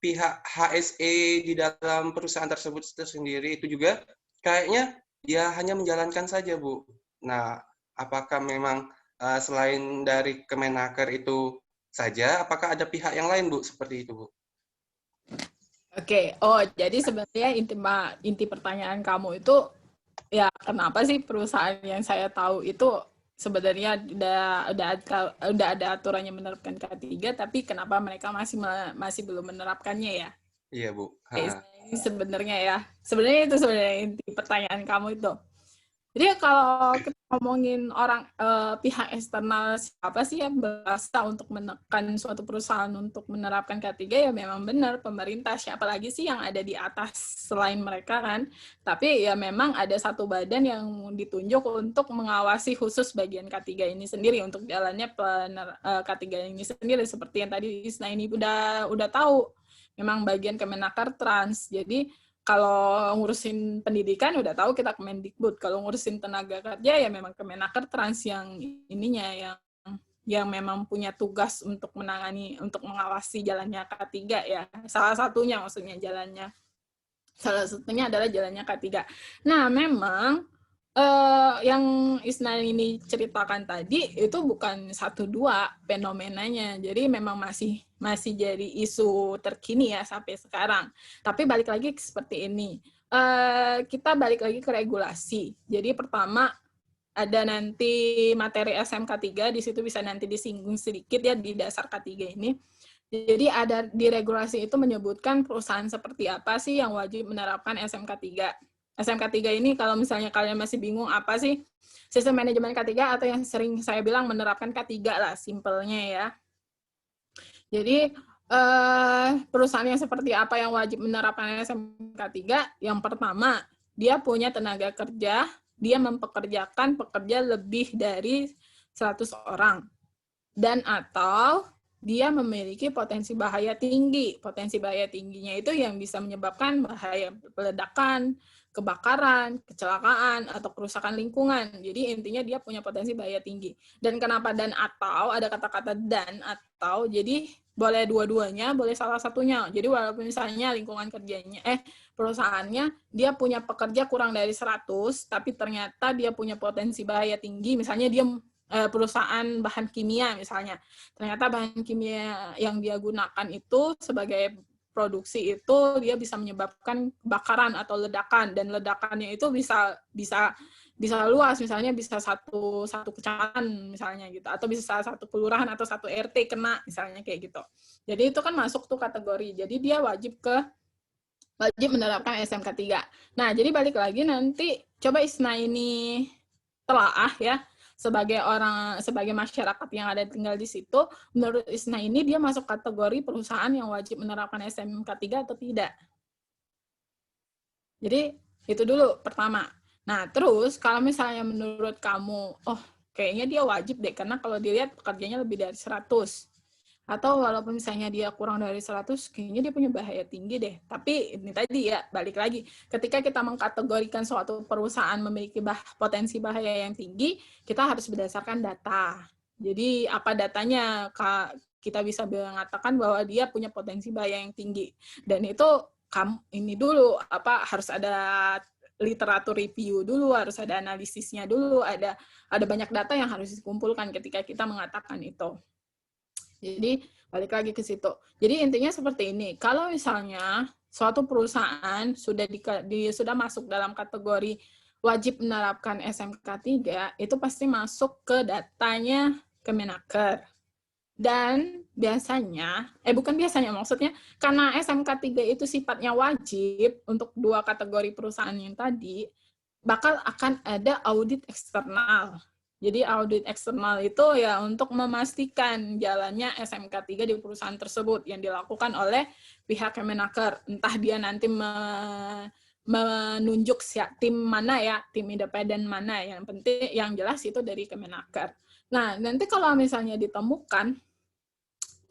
pihak HSE di dalam perusahaan tersebut sendiri itu juga kayaknya ya hanya menjalankan saja, Bu. Nah, apakah memang selain dari Kemenaker itu saja, apakah ada pihak yang lain, Bu, seperti itu, Bu? Oke, jadi sebenarnya inti pertanyaan kamu itu ya kenapa sih perusahaan yang saya tahu itu sebenarnya udah ada aturannya menerapkan K3, tapi kenapa mereka masih belum menerapkannya ya? Iya, Bu. Ini sebenarnya itu sebenarnya inti pertanyaan kamu itu. Jadi kalau kita ngomongin orang pihak eksternal siapa sih yang berasa untuk menekan suatu perusahaan untuk menerapkan K3, ya memang benar pemerintah, siapa lagi sih yang ada di atas selain mereka kan. Tapi ya memang ada satu badan yang ditunjuk untuk mengawasi khusus bagian K3 ini sendiri, untuk jalannya K3 ini sendiri, seperti yang tadi Isna ini udah tahu. Memang bagian Kemenaker Trans. Jadi kalau ngurusin pendidikan udah tahu kita Kemendikbud. Kalau ngurusin tenaga kerja ya memang Kemenaker Trans yang ininya yang memang punya tugas untuk mengawasi jalannya K3 ya. Salah satunya adalah jalannya K3. Nah, memang yang Isna ini ceritakan tadi itu bukan 1-2 fenomenanya. Jadi memang masih jadi isu terkini ya sampai sekarang. Tapi balik lagi seperti ini. Kita balik lagi ke regulasi. Jadi pertama ada nanti materi SMK 3, di situ bisa nanti disinggung sedikit ya di dasar K3 ini. Jadi ada di regulasi itu menyebutkan perusahaan seperti apa sih yang wajib menerapkan SMK 3. SMK 3 ini kalau misalnya kalian masih bingung apa sih sistem manajemen K3, atau yang sering saya bilang menerapkan K3 lah simpelnya ya. Jadi perusahaan yang seperti apa yang wajib menerapkan SMK 3? Yang pertama, dia punya tenaga kerja, dia mempekerjakan pekerja lebih dari 100 orang. Dan atau dia memiliki potensi bahaya tinggi. Potensi bahaya tingginya itu yang bisa menyebabkan bahaya peledakan, kebakaran, kecelakaan, atau kerusakan lingkungan. Jadi intinya dia punya potensi bahaya tinggi. Dan kenapa dan atau, ada kata-kata dan atau, jadi boleh dua-duanya, boleh salah satunya. Jadi walaupun misalnya lingkungan kerjanya, perusahaannya, dia punya pekerja kurang dari 100, tapi ternyata dia punya potensi bahaya tinggi, misalnya dia perusahaan bahan kimia misalnya, ternyata bahan kimia yang dia gunakan itu sebagai produksi itu dia bisa menyebabkan kebakaran atau ledakan, dan ledakannya itu bisa luas, misalnya bisa satu kecamatan misalnya gitu, atau bisa satu kelurahan atau satu RT kena misalnya kayak gitu. Jadi itu kan masuk tuh kategori. Jadi dia wajib menerapkan SMK 3. Nah, jadi balik lagi nanti coba Isna ini telaah ya, sebagai masyarakat yang ada tinggal di situ, menurut Isna ini dia masuk kategori perusahaan yang wajib menerapkan SMK 3 atau tidak. Jadi itu dulu pertama. Nah, terus kalau misalnya menurut kamu, kayaknya dia wajib deh, karena kalau dilihat pekerjanya lebih dari 100. Atau walaupun misalnya dia kurang dari 100, kayaknya dia punya bahaya tinggi deh. Tapi ini tadi ya, balik lagi. Ketika kita mengkategorikan suatu perusahaan memiliki potensi bahaya yang tinggi, kita harus berdasarkan data. Jadi apa datanya? Kita bisa mengatakan bahwa dia punya potensi bahaya yang tinggi. Dan itu ini dulu, harus ada literatur review dulu, harus ada analisisnya dulu, ada banyak data yang harus dikumpulkan ketika kita mengatakan itu. Jadi balik lagi ke situ. Jadi intinya seperti ini. Kalau misalnya suatu perusahaan sudah masuk dalam kategori wajib menerapkan SMK 3, itu pasti masuk ke datanya Kemenaker. Dan biasanya, bukan biasanya, maksudnya karena SMK 3 itu sifatnya wajib untuk 2 kategori perusahaan yang tadi, bakal akan ada audit eksternal. Jadi audit eksternal itu ya untuk memastikan jalannya SMK 3 di perusahaan tersebut yang dilakukan oleh pihak Kemenaker. Entah dia nanti menunjuk tim mana ya, tim independen mana. Yang penting, yang jelas itu dari Kemenaker. Nah, nanti kalau misalnya ditemukan,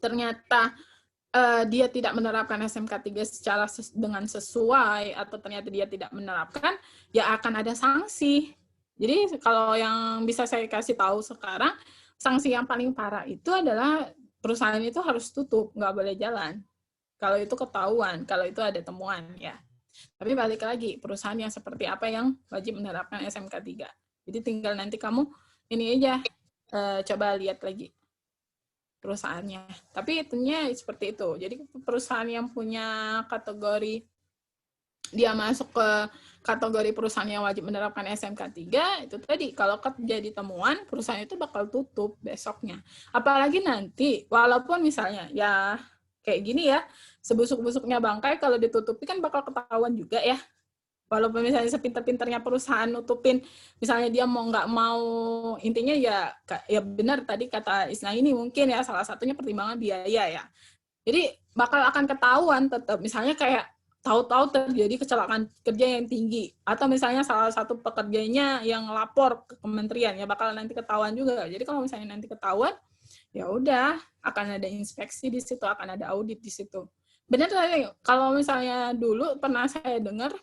ternyata dia tidak menerapkan SMK 3 secara dengan sesuai, atau ternyata dia tidak menerapkan, ya akan ada sanksi. Jadi kalau yang bisa saya kasih tahu sekarang, sanksi yang paling parah itu adalah perusahaan itu harus tutup, nggak boleh jalan. Kalau itu ketahuan, kalau itu ada temuan ya. Tapi balik lagi, perusahaan yang seperti apa yang wajib menerapkan SMK 3. Jadi tinggal nanti kamu ini aja, coba lihat lagi perusahaannya. Tapi itunya seperti itu. Jadi perusahaan yang punya kategori, dia masuk ke kategori perusahaan yang wajib menerapkan SMK 3, itu tadi, kalau terjadi temuan, perusahaan itu bakal tutup besoknya. Apalagi nanti, walaupun misalnya, ya kayak gini ya, sebusuk-busuknya bangkai kalau ditutupi kan bakal ketahuan juga ya. Walaupun misalnya sepinter-pinternya perusahaan nutupin, misalnya dia nggak mau, intinya ya benar tadi kata Isna ini mungkin ya, salah satunya pertimbangan biaya ya. Jadi bakal akan ketahuan tetap, misalnya kayak tahu-tahu terjadi kecelakaan kerja yang tinggi, atau misalnya salah satu pekerjanya yang lapor ke kementerian, ya bakal nanti ketahuan juga. Jadi kalau misalnya nanti ketahuan, ya udah akan ada inspeksi di situ, akan ada audit di situ. Benar tadi, kalau misalnya dulu pernah saya dengar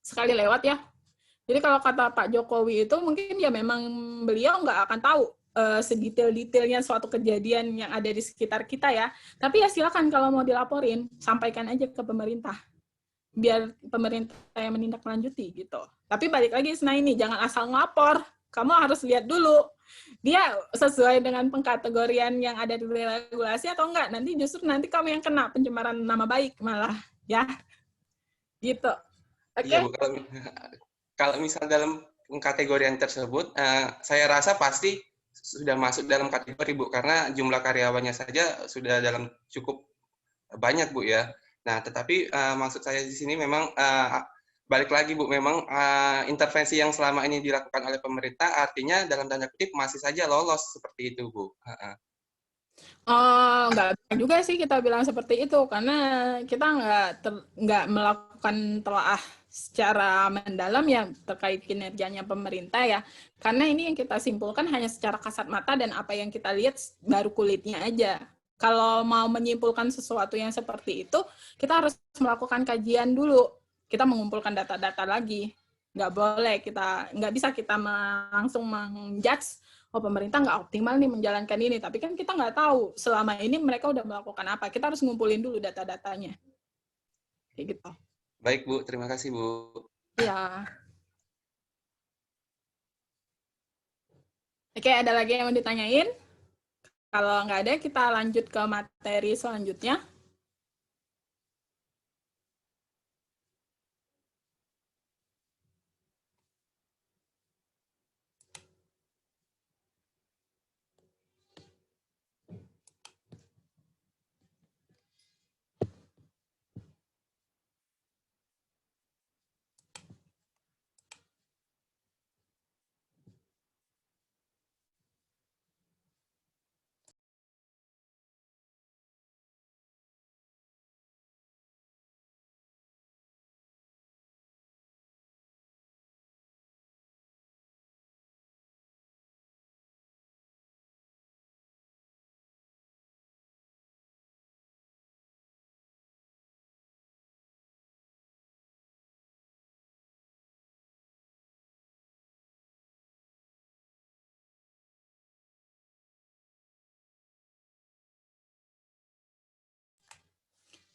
sekali lewat ya. Jadi kalau kata Pak Jokowi itu mungkin ya memang beliau nggak akan tahu sedetail-detailnya suatu kejadian yang ada di sekitar kita ya. Tapi ya silakan kalau mau dilaporin, sampaikan aja ke pemerintah. Biar pemerintah yang menindaklanjuti gitu. Tapi balik lagi Sena ini, jangan asal ngelapor. Kamu harus lihat dulu, dia sesuai dengan pengkategorian yang ada di regulasi atau enggak. Nanti justru kamu yang kena pencemaran nama baik malah. Ya, gitu. Oke? Iya, Bu. Kalau misal dalam kategorian tersebut, saya rasa pasti sudah masuk dalam kategori, Bu, karena jumlah karyawannya saja sudah dalam cukup banyak, Bu, ya. Nah, tetapi maksud saya di sini memang balik lagi, Bu, memang intervensi yang selama ini dilakukan oleh pemerintah artinya dalam tanda kutip masih saja lolos seperti itu, Bu. Nggak juga sih kita bilang seperti itu, karena kita nggak melakukan telaah secara mendalam ya terkait kinerjanya pemerintah ya. Karena ini yang kita simpulkan hanya secara kasat mata dan apa yang kita lihat baru kulitnya aja. Kalau mau menyimpulkan sesuatu yang seperti itu, kita harus melakukan kajian dulu. Kita mengumpulkan data-data lagi. Nggak bisa kita langsung menjudge pemerintah nggak optimal nih menjalankan ini, tapi kan kita nggak tahu selama ini mereka udah melakukan apa. Kita harus ngumpulin dulu data-datanya. Kayak gitu. Baik, Bu. Terima kasih, Bu. Ya. Oke, ada lagi yang mau ditanyain? Kalau nggak ada, kita lanjut ke materi selanjutnya.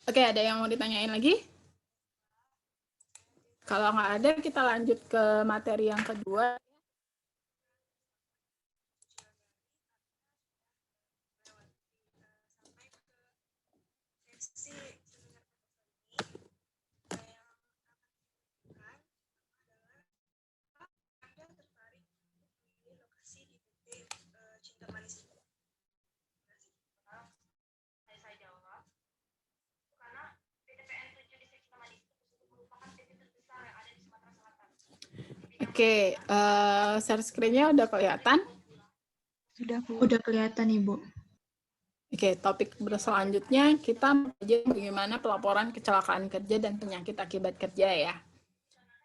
Oke, ada yang mau ditanyain lagi? Kalau nggak ada, kita lanjut ke materi yang kedua. Oke, share screen-nya udah kelihatan? Udah kelihatan, Ibu. Oke, topik selanjutnya kita belajar bagaimana pelaporan kecelakaan kerja dan penyakit akibat kerja ya.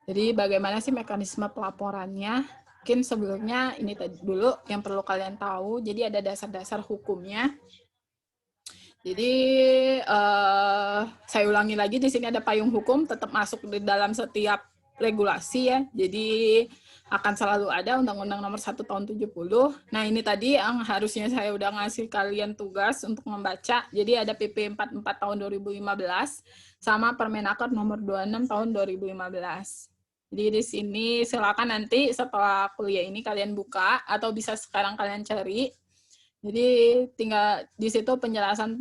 Jadi bagaimana sih mekanisme pelaporannya? Mungkin sebelumnya ini tadi dulu yang perlu kalian tahu. Jadi ada dasar-dasar hukumnya. Jadi saya ulangi lagi, di sini ada payung hukum tetap masuk di dalam setiap regulasi ya. Jadi akan selalu ada Undang-Undang Nomor 1 Tahun 70. Nah, ini tadi yang harusnya saya udah ngasih kalian tugas untuk membaca. Jadi ada PP 44 Tahun 2015 sama Permenaker Nomor 26 Tahun 2015. Jadi di sini silakan nanti setelah kuliah ini kalian buka atau bisa sekarang kalian cari. Jadi tinggal di situ penjelasan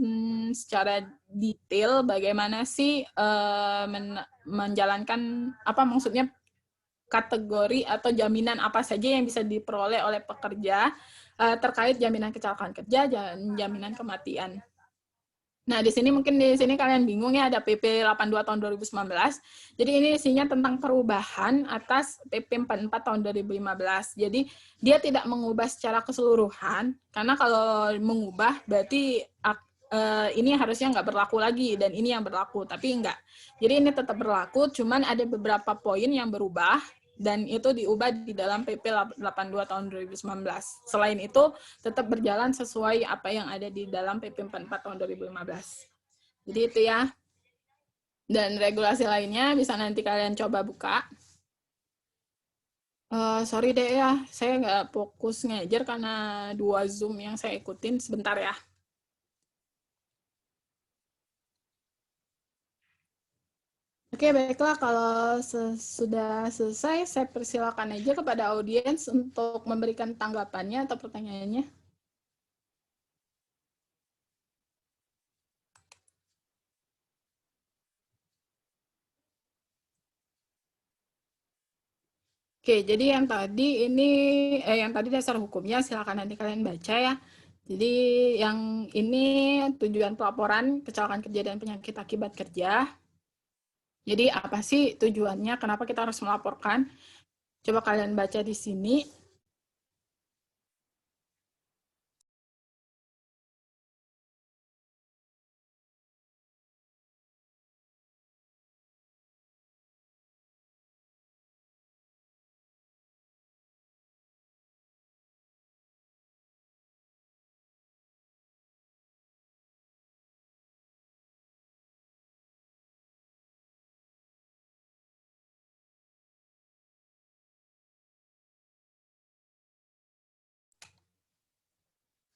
secara detail bagaimana sih menjalankan apa maksudnya kategori atau jaminan apa saja yang bisa diperoleh oleh pekerja terkait jaminan kecelakaan kerja dan jaminan kematian. Nah, di sini mungkin di sini kalian bingung ya, ada PP 82 tahun 2019. Jadi ini isinya tentang perubahan atas PP 44 tahun 2015. Jadi dia tidak mengubah secara keseluruhan, karena kalau mengubah berarti ini harusnya nggak berlaku lagi dan ini yang berlaku, tapi enggak. Jadi ini tetap berlaku, cuman ada beberapa poin yang berubah dan itu diubah di dalam PP 82 tahun 2019. Selain itu, tetap berjalan sesuai apa yang ada di dalam PP 44 tahun 2015. Jadi itu ya. Dan regulasi lainnya bisa nanti kalian coba buka. Sorry deh ya, saya nggak fokus ngajar karena 2 Zoom yang saya ikutin. Sebentar ya. Oke, baiklah. Kalau sudah selesai, saya persilakan aja kepada audiens untuk memberikan tanggapannya atau pertanyaannya. Oke, jadi yang tadi dasar hukumnya silakan nanti kalian baca ya. Jadi yang ini tujuan pelaporan kecelakaan kerja dan penyakit akibat kerja. Jadi apa sih tujuannya? Kenapa kita harus melaporkan? Coba kalian baca di sini.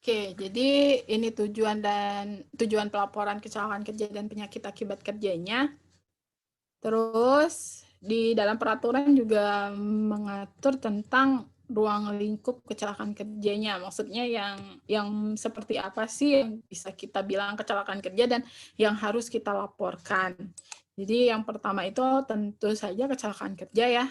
Oke, jadi ini tujuan pelaporan kecelakaan kerja dan penyakit akibat kerjanya. Terus di dalam peraturan juga mengatur tentang ruang lingkup kecelakaan kerjanya. Maksudnya yang seperti apa sih yang bisa kita bilang kecelakaan kerja dan yang harus kita laporkan. Jadi yang pertama itu tentu saja kecelakaan kerja ya.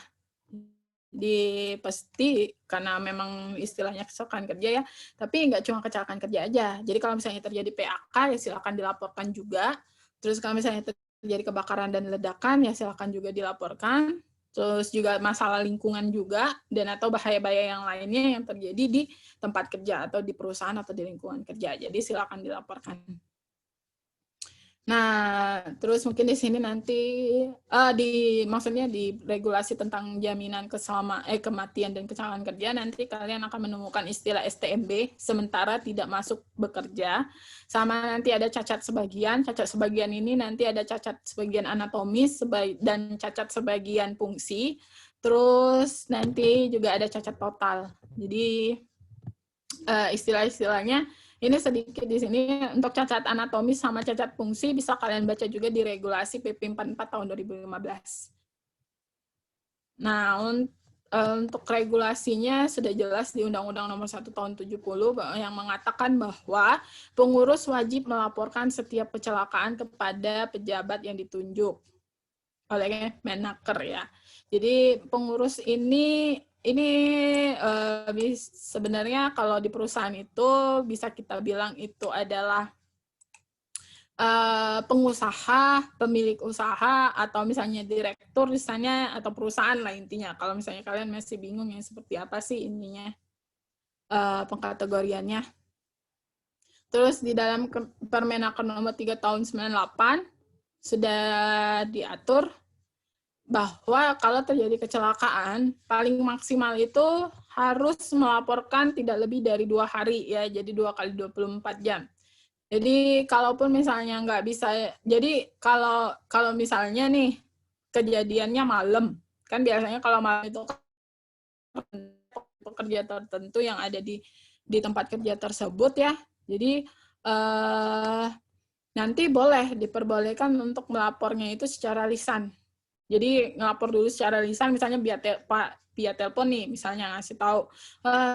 Pasti karena memang istilahnya kecelakaan kerja ya, tapi nggak cuma kecelakaan kerja aja. Jadi kalau misalnya terjadi PAK ya silakan dilaporkan juga. Terus kalau misalnya terjadi kebakaran dan ledakan ya silakan juga dilaporkan. Terus juga masalah lingkungan juga dan atau bahaya-bahaya yang lainnya yang terjadi di tempat kerja atau di perusahaan atau di lingkungan kerja. Jadi silakan dilaporkan. Nah, terus mungkin di sini nanti maksudnya di regulasi tentang jaminan kematian dan kecelakaan kerja nanti kalian akan menemukan istilah STMB sementara tidak masuk bekerja, sama nanti ada cacat sebagian ini nanti ada cacat sebagian anatomis dan cacat sebagian fungsi, terus nanti juga ada cacat total. Jadi istilah-istilahnya Ini sedikit di sini untuk cacat anatomis sama cacat fungsi bisa kalian baca juga di regulasi PP 44 tahun 2015. Nah, untuk regulasinya sudah jelas di Undang-Undang Nomor 1 Tahun 70 yang mengatakan bahwa pengurus wajib melaporkan setiap kecelakaan kepada pejabat yang ditunjuk oleh Menaker ya. Jadi pengurus ini sebenarnya kalau di perusahaan itu bisa kita bilang itu adalah pengusaha, pemilik usaha, atau misalnya direktur misalnya, atau perusahaan lah intinya. Kalau misalnya kalian masih bingung yang seperti apa sih ininya pengkategoriannya. Terus di dalam Permenaker nomor 3 tahun 98 sudah diatur bahwa kalau terjadi kecelakaan, paling maksimal itu harus melaporkan tidak lebih dari 2 hari ya, jadi 2 kali 24 jam. Jadi kalaupun misalnya nggak bisa, jadi kalau misalnya nih kejadiannya malam, kan biasanya kalau malam itu pekerja tertentu yang ada di tempat kerja tersebut ya, jadi nanti diperbolehkan untuk melapornya itu secara lisan. Jadi ngelapor dulu secara lisan, misalnya via telepon nih, misalnya ngasih tahu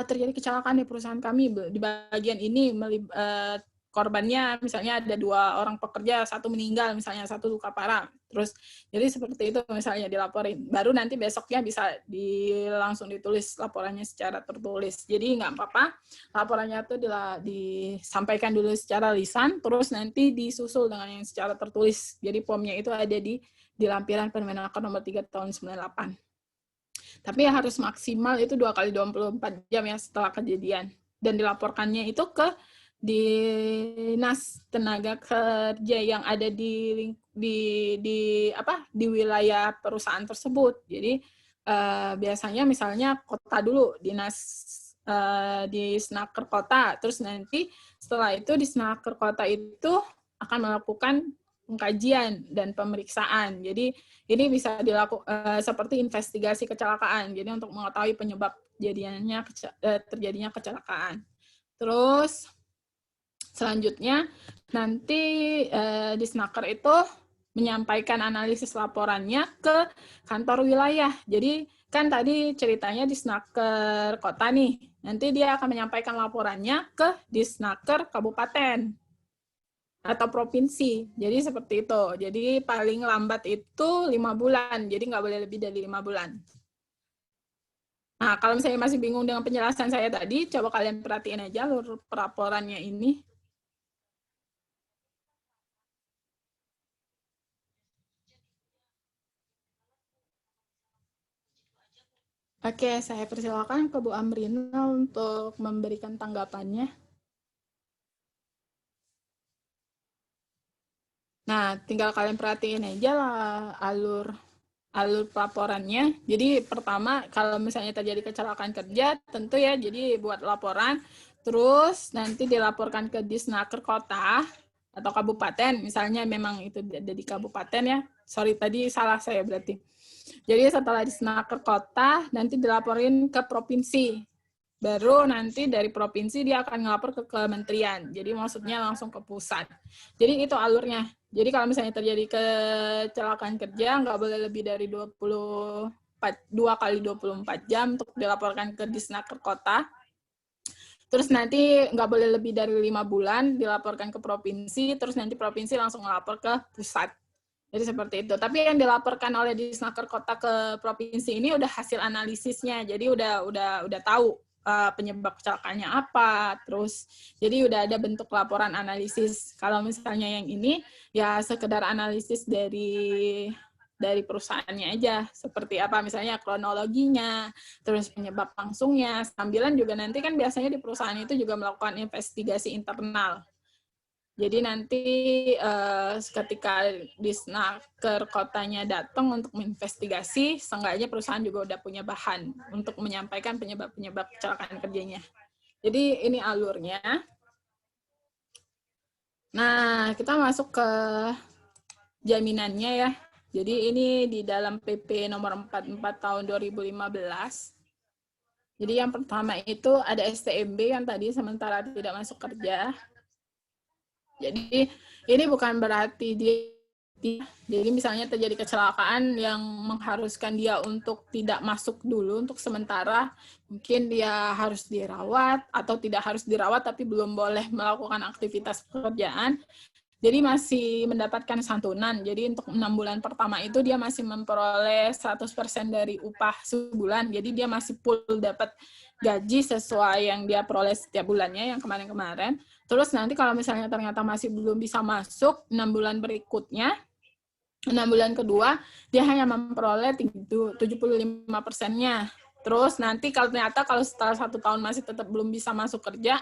terjadi kecelakaan di perusahaan kami di bagian ini, korbannya misalnya ada 2 orang pekerja, 1 meninggal misalnya, 1 luka parah. Terus jadi seperti itu misalnya dilaporin. Baru nanti besoknya bisa langsung ditulis laporannya secara tertulis. Jadi nggak apa-apa, laporannya itu disampaikan dulu secara lisan, terus nanti disusul dengan yang secara tertulis. Jadi formnya itu ada di lampiran Permenaker nomor 3 tahun 98. Tapi harus maksimal itu 2 kali 24 jam ya setelah kejadian. Dan dilaporkannya itu ke Dinas Tenaga Kerja yang ada di wilayah perusahaan tersebut. Jadi biasanya misalnya kota dulu, di Snaker kota, terus nanti setelah itu di Snaker kota itu akan melakukan pengkajian dan pemeriksaan. Jadi ini bisa dilakukan seperti investigasi kecelakaan. Jadi untuk mengetahui penyebab terjadinya kecelakaan. Terus selanjutnya nanti di Snaker itu menyampaikan analisis laporannya ke kantor wilayah. Jadi kan tadi ceritanya di Snaker kota nih. Nanti dia akan menyampaikan laporannya ke Disnaker kabupaten atau provinsi. Jadi seperti itu. Jadi paling lambat itu 5 bulan. Jadi nggak boleh lebih dari 5 bulan. Nah, kalau misalnya masih bingung dengan penjelasan saya tadi, coba kalian perhatiin aja alur pelaporannya ini. Oke, saya persilakan ke Bu Amrina untuk memberikan tanggapannya. Nah, tinggal kalian perhatiin aja lah alur pelaporannya. Jadi pertama, kalau misalnya terjadi kecelakaan kerja, tentu ya, jadi buat laporan, terus nanti dilaporkan ke Disnaker kota atau kabupaten, misalnya memang itu ada di kabupaten ya. Sorry, tadi salah saya berarti. Jadi setelah Disnaker kota, nanti dilaporin ke provinsi. Baru nanti dari provinsi dia akan ngelapor ke kementerian. Jadi maksudnya langsung ke pusat. Jadi itu alurnya. Jadi kalau misalnya terjadi kecelakaan kerja, nggak boleh lebih dari 2 kali 24 jam untuk dilaporkan ke Disnaker kota. Terus nanti nggak boleh lebih dari 5 bulan dilaporkan ke provinsi, terus nanti provinsi langsung ngelapor ke pusat. Jadi seperti itu. Tapi yang dilaporkan oleh Disnaker kota ke provinsi ini udah hasil analisisnya. Jadi udah tahu penyebab kecelakaannya apa, terus jadi udah ada bentuk laporan analisis. Kalau misalnya yang ini ya sekedar analisis dari perusahaannya aja, seperti apa misalnya kronologinya, terus penyebab langsungnya. Sambilan juga nanti kan biasanya di perusahaan itu juga melakukan investigasi internal. Jadi nanti ketika Disnaker kotanya datang untuk menginvestigasi, seenggaknya perusahaan juga udah punya bahan untuk menyampaikan penyebab kecelakaan kerjanya. Jadi ini alurnya. Nah, kita masuk ke jaminannya ya. Jadi ini di dalam PP nomor 44 tahun 2015. Jadi yang pertama itu ada STMB yang tadi sementara tidak masuk kerja. Jadi ini bukan berarti jadi misalnya terjadi kecelakaan yang mengharuskan dia untuk tidak masuk dulu untuk sementara, mungkin dia harus dirawat atau tidak harus dirawat tapi belum boleh melakukan aktivitas pekerjaan. Jadi masih mendapatkan santunan. Jadi untuk 6 bulan pertama itu dia masih memperoleh 100% dari upah sebulan. Jadi dia masih full dapat gaji sesuai yang dia peroleh setiap bulannya yang kemarin-kemarin. Terus nanti kalau misalnya ternyata masih belum bisa masuk 6 bulan berikutnya, 6 bulan kedua, dia hanya memperoleh 75%-nya. Terus nanti kalau ternyata kalau setelah 1 tahun masih tetap belum bisa masuk kerja,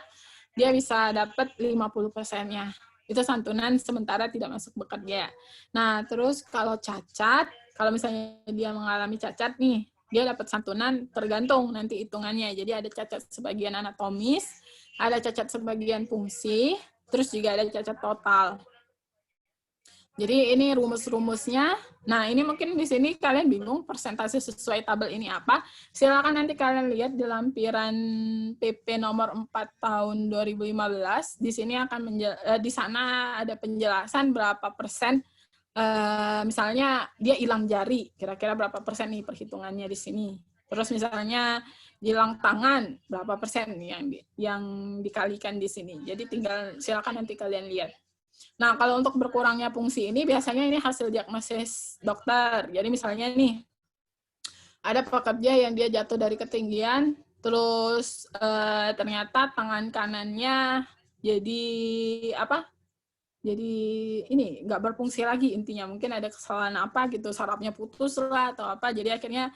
dia bisa dapat 50%-nya. Itu santunan sementara tidak masuk bekerja. Nah, terus kalau cacat, kalau misalnya dia mengalami cacat nih, dia dapat santunan tergantung nanti hitungannya. Jadi ada cacat sebagian anatomis, ada cacat sebagian fungsi, terus juga ada cacat total. Jadi ini rumus-rumusnya. Nah, ini mungkin di sini kalian bingung persentase sesuai tabel ini apa. Silakan nanti kalian lihat di lampiran PP nomor 4 tahun 2015. Di sini akan di sana ada penjelasan berapa persen misalnya dia hilang jari, kira-kira berapa persen nih perhitungannya di sini. Terus misalnya hilang tangan, berapa persen yang dikalikan di sini. Jadi tinggal silakan nanti kalian lihat. Nah, kalau untuk berkurangnya fungsi ini, biasanya ini hasil diagnosis dokter. Jadi misalnya nih, ada pekerja yang dia jatuh dari ketinggian, terus ternyata tangan kanannya jadi apa? Jadi ini nggak berfungsi lagi intinya. Mungkin ada kesalahan apa gitu, sarafnya putus lah atau apa. Jadi akhirnya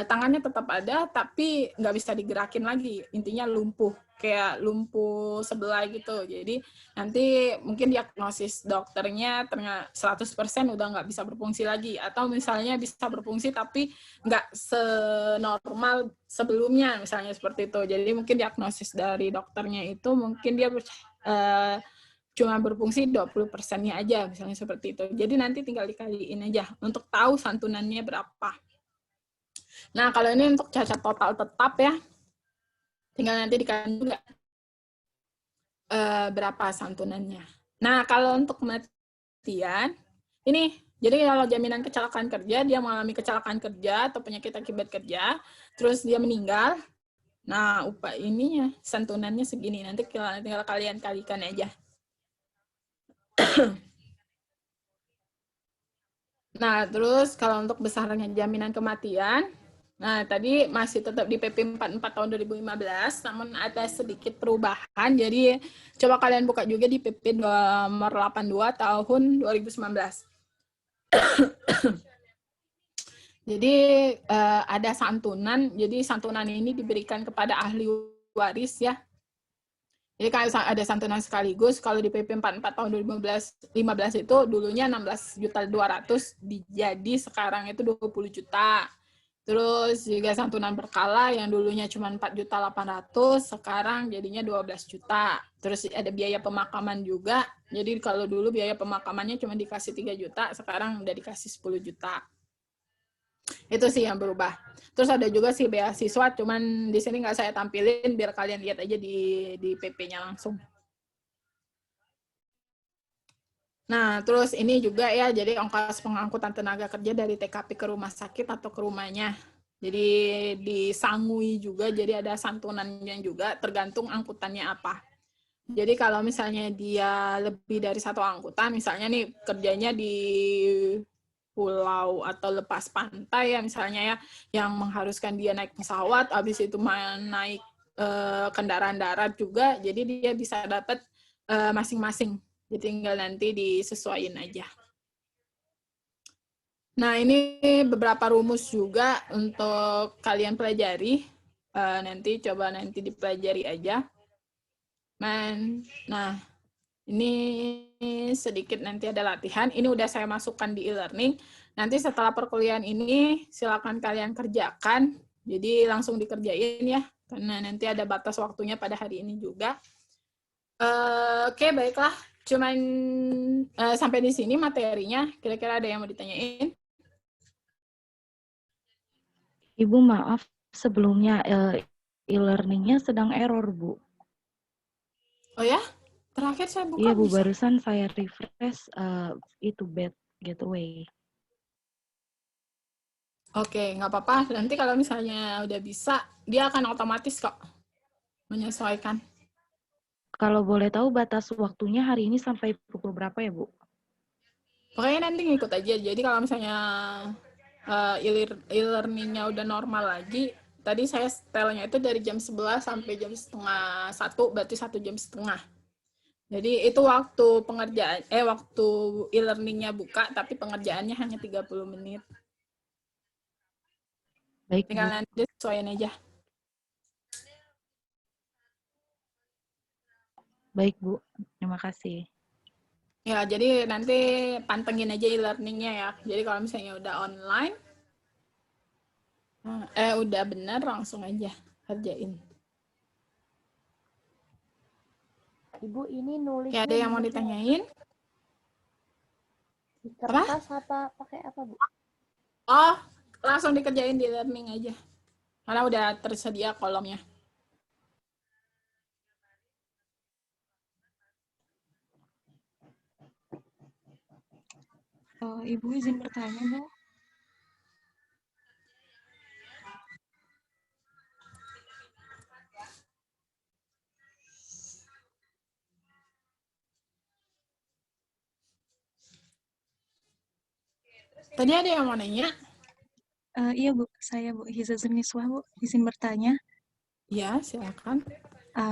tangannya tetap ada, tapi nggak bisa digerakin lagi. Intinya lumpuh, kayak lumpuh sebelah gitu. Jadi nanti mungkin diagnosis dokternya ternyata 100% udah nggak bisa berfungsi lagi. Atau misalnya bisa berfungsi tapi nggak senormal sebelumnya, misalnya seperti itu. Jadi mungkin diagnosis dari dokternya itu mungkin dia cuma berfungsi 20%-nya aja, misalnya seperti itu. Jadi nanti tinggal dikaliin aja untuk tahu santunannya berapa. Nah, kalau ini untuk cacat total tetap ya, tinggal nanti dikaliin juga berapa santunannya. Nah, kalau untuk kematian, ini, jadi kalau jaminan kecelakaan kerja, dia mengalami kecelakaan kerja atau penyakit akibat kerja, terus dia meninggal, nah upah ininya, santunannya segini, nanti tinggal kalian kalikan aja. Nah, terus kalau untuk besarannya jaminan kematian, nah tadi masih tetap di PP 44 tahun 2015, namun ada sedikit perubahan. Jadi coba kalian buka juga di PP nomor 82 tahun 2019. Jadi ada santunan, jadi santunan ini diberikan kepada ahli waris ya. Jadi kalau ada santunan sekaligus, kalau di PP 44 tahun 2015 itu dulunya 16.200.000, jadi sekarang itu 20 juta. Terus juga santunan berkala yang dulunya cuma 4.800.000, sekarang jadinya 12 juta. Terus ada biaya pemakaman juga, jadi kalau dulu biaya pemakamannya cuma dikasih 3 juta, sekarang udah dikasih 10 juta. Itu sih yang berubah. Terus ada juga sih beasiswa, cuman di sini nggak saya tampilin, biar kalian lihat aja di PP-nya langsung. Nah, terus ini juga ya, jadi ongkos pengangkutan tenaga kerja dari TKP ke rumah sakit atau ke rumahnya. Jadi disangui juga, jadi ada santunannya juga, tergantung angkutannya apa. Jadi kalau misalnya dia lebih dari satu angkutan, misalnya nih kerjanya di pulau atau lepas pantai ya misalnya ya, yang mengharuskan dia naik pesawat, habis itu naik kendaraan darat juga, jadi dia bisa dapat masing-masing. Jadi tinggal nanti disesuaikan aja. Nah, ini beberapa rumus juga untuk kalian pelajari. Nanti coba nanti dipelajari aja. Nah, ini sedikit nanti ada latihan. Ini udah saya masukkan di e-learning. Nanti setelah perkuliahan ini, silakan kalian kerjakan. Jadi langsung dikerjain ya, karena nanti ada batas waktunya pada hari ini juga. Oke, baiklah. Cuman sampai di sini materinya. Kira-kira ada yang mau ditanyain? Ibu, maaf sebelumnya. e-learning-nya sedang error, Bu. Oh ya? Terakhir saya buka Iya, Bu, bisa. barusan saya refresh itu bad gateway. Oke, nggak apa-apa. Nanti kalau misalnya udah bisa, dia akan otomatis kok menyesuaikan. Kalau boleh tahu batas waktunya hari ini sampai pukul berapa ya, Bu? Pokoknya nanti ngikut aja. Jadi kalau misalnya e-learning-nya udah normal lagi, tadi saya setelnya itu dari jam 11 sampai jam setengah 1, berarti 1,5 jam. Jadi itu waktu waktu e-learning-nya buka, tapi pengerjaannya hanya 30 menit. Baik, Tinggal Bu. nanti sesuaiin aja. Baik, Bu. Terima kasih. Ya, jadi nanti pantengin aja e-learning-nya ya. Jadi kalau misalnya udah online, udah benar, langsung aja kerjain. Ibu, ini nulisnya Ya, ada yang mau ditanyain? di kertas apa pakai apa, Bu? Oh, langsung dikerjain di e-learning aja. Karena udah tersedia kolomnya. Ibu izin bertanya, Bu. Tadi ada yang mau nanya? Iya, Bu. Saya Bu Hizazun Niswah, Bu. Izin bertanya. Ya, silakan.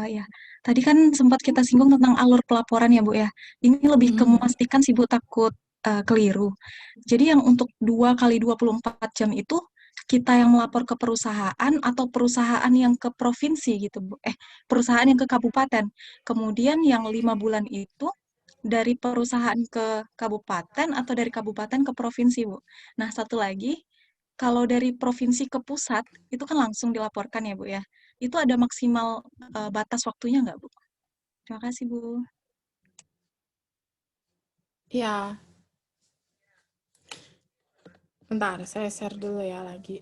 Ya, tadi kan sempat kita singgung tentang alur pelaporan ya, Bu ya. Ini lebih ke memastikan si Bu takut keliru. Jadi yang untuk 2 kali 24 jam itu kita yang melapor ke perusahaan atau perusahaan yang ke provinsi gitu, Bu. Perusahaan yang ke kabupaten. Kemudian yang 5 bulan itu dari perusahaan ke kabupaten atau dari kabupaten ke provinsi, Bu. Nah, satu lagi, kalau dari provinsi ke pusat, itu kan langsung dilaporkan ya, Bu ya. Itu ada maksimal batas waktunya nggak, Bu? Terima kasih, Bu. Ya, bentar, saya share dulu ya lagi.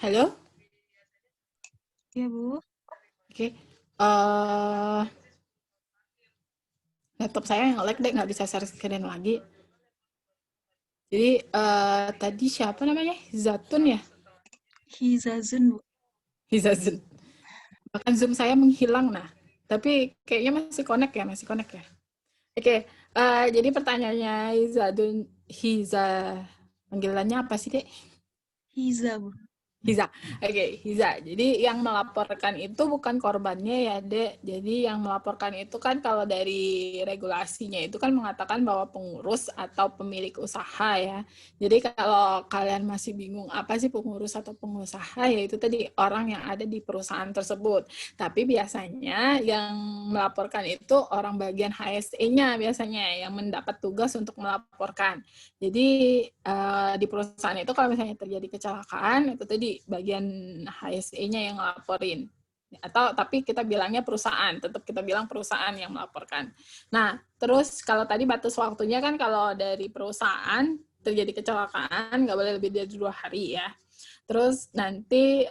Halo? Iya, Bu. Oke. Laptop saya yang lag deh, nggak bisa share screen lagi. Jadi, tadi siapa namanya? Zatun ya? Hizazun, Bu. Hizazun. Bahkan Zoom saya menghilang, nah. Tapi kayaknya masih connect ya? Oke, jadi pertanyaannya Hiza, panggilannya apa sih, Dek? Hiza, Bu. Hiza. Oke, Hiza. Jadi yang melaporkan itu bukan korbannya ya, Dek. Jadi yang melaporkan itu kan kalau dari regulasinya itu kan mengatakan bahwa pengurus atau pemilik usaha ya. Jadi kalau kalian masih bingung apa sih pengurus atau pengusaha, ya itu tadi orang yang ada di perusahaan tersebut. Tapi biasanya yang melaporkan itu orang bagian HSE-nya biasanya yang mendapat tugas untuk melaporkan. Jadi di perusahaan itu kalau misalnya terjadi kecelakaan itu tadi bagian HSE-nya yang ngelaporin. Atau tapi kita bilangnya perusahaan, tetap kita bilang perusahaan yang melaporkan. Nah, terus kalau tadi batas waktunya kan kalau dari perusahaan terjadi kecelakaan nggak boleh lebih dari 2 hari ya. Terus nanti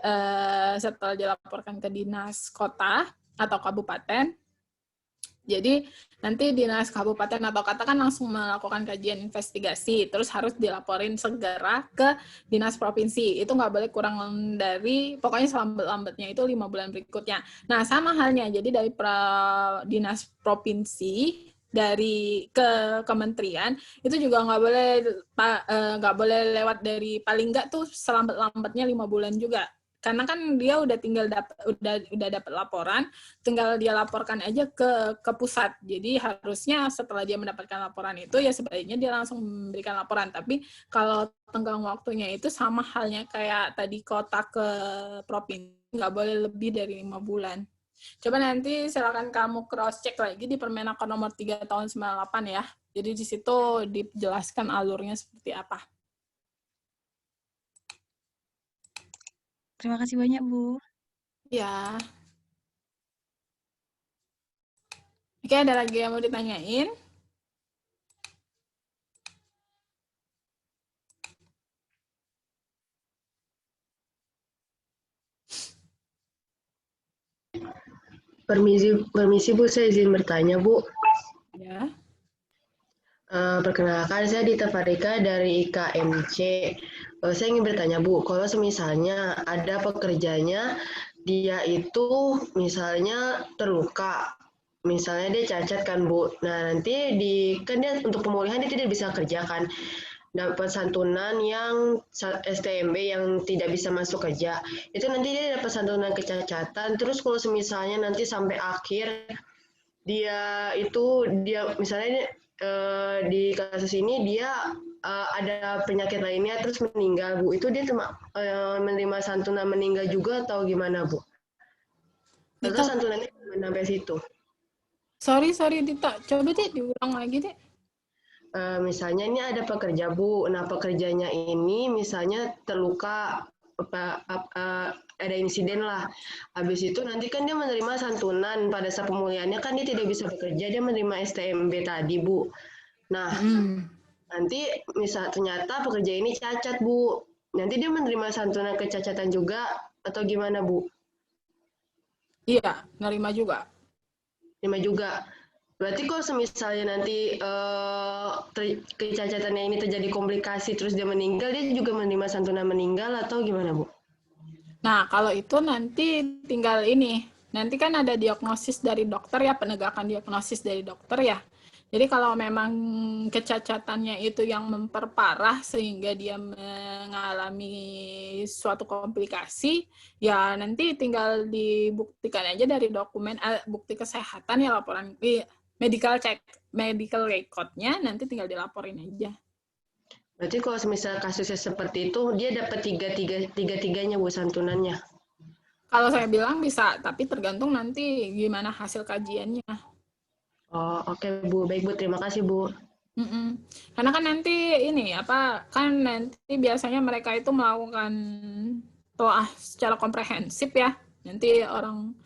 setelah dilaporkan ke dinas kota atau kabupaten, jadi nanti dinas kabupaten atau kota kan langsung melakukan kajian investigasi, terus harus dilaporin segera ke dinas provinsi. Itu nggak boleh kurang dari, pokoknya selambat-lambatnya itu 5 bulan berikutnya. Nah, sama halnya, jadi dari dinas provinsi, dari ke kementerian, itu juga nggak boleh lewat dari, paling nggak tuh selambat-lambatnya 5 bulan juga. Karena kan dia udah tinggal udah dapat laporan, tinggal dia laporkan aja ke pusat. Jadi harusnya setelah dia mendapatkan laporan itu ya sebaiknya dia langsung memberikan laporan. Tapi kalau tenggang waktunya itu sama halnya kayak tadi kota ke provinsi, nggak boleh lebih dari 5 bulan. Coba nanti silakan kamu cross check lagi di Permenaker nomor 3 tahun 98 ya. Jadi di situ dijelaskan alurnya seperti apa. Terima kasih banyak, Bu. Ya. Oke, ada lagi yang mau ditanyain? Permisi Bu, saya izin bertanya Bu. Ya. Perkenalkan, saya Dita Farika dari IKMC. Saya ingin bertanya Bu, kalau misalnya ada pekerjanya, dia itu misalnya terluka, misalnya dia cacat kan Bu. Nah nanti kan dia untuk pemulihan dia tidak bisa kerja kan, dapat santunan yang STMB yang tidak bisa masuk kerja. Itu nanti dia dapat santunan kecacatan. Terus kalau misalnya nanti sampai akhir dia misalnya di kasus ini dia ada penyakit lainnya terus meninggal Bu, itu dia menerima santunan meninggal juga atau gimana Bu? Atau santunannya sampai situ? Sorry Dita, coba deh diulang lagi deh. Misalnya ini ada pekerja Bu, nah pekerjanya ini misalnya terluka, ada insiden lah. Habis itu nanti kan dia menerima santunan pada saat pemulihannya kan dia tidak bisa bekerja, dia menerima STMB tadi Bu. Nah, nanti ternyata pekerja ini cacat Bu. Nanti dia menerima santunan kecacatan juga atau gimana Bu? Iya, nerima juga. Nerima juga. Berarti kalau misalnya nanti kecacatannya ini terjadi komplikasi terus dia meninggal, dia juga menerima santunan meninggal atau gimana Bu? Nah, kalau itu nanti tinggal ini. Nanti kan ada diagnosis dari dokter ya, penegakan diagnosis dari dokter ya. Jadi kalau memang kecacatannya itu yang memperparah sehingga dia mengalami suatu komplikasi, ya nanti tinggal dibuktikan aja dari dokumen bukti kesehatan ya, laporan medical record-nya nanti tinggal dilaporin aja. Berarti kalau misalnya kasusnya seperti itu, dia dapat tiga-tiganya Bu santunannya? Kalau saya bilang bisa, tapi tergantung nanti gimana hasil kajiannya. Oh, oke Bu. Baik Bu, terima kasih Bu. Karena kan nanti nanti biasanya mereka itu melakukan telah secara komprehensif ya. Nanti orang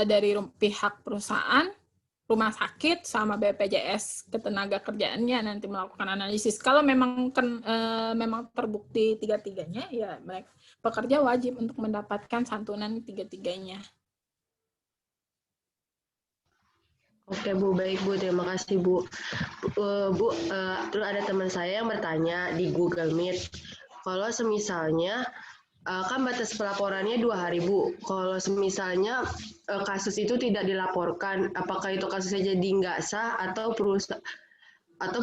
dari pihak perusahaan, rumah sakit, sama BPJS Ketenagakerjaannya nanti melakukan analisis. Kalau memang memang terbukti tiga-tiganya, ya mereka pekerja wajib untuk mendapatkan santunan tiga-tiganya. Oke Bu, baik Bu, terima kasih Bu. Terus ada teman saya yang bertanya di Google Meet, kalau semisalnya kan batas pelaporannya 2 hari Bu, kalau semisalnya kasus itu tidak dilaporkan, apakah itu kasusnya jadi nggak sah atau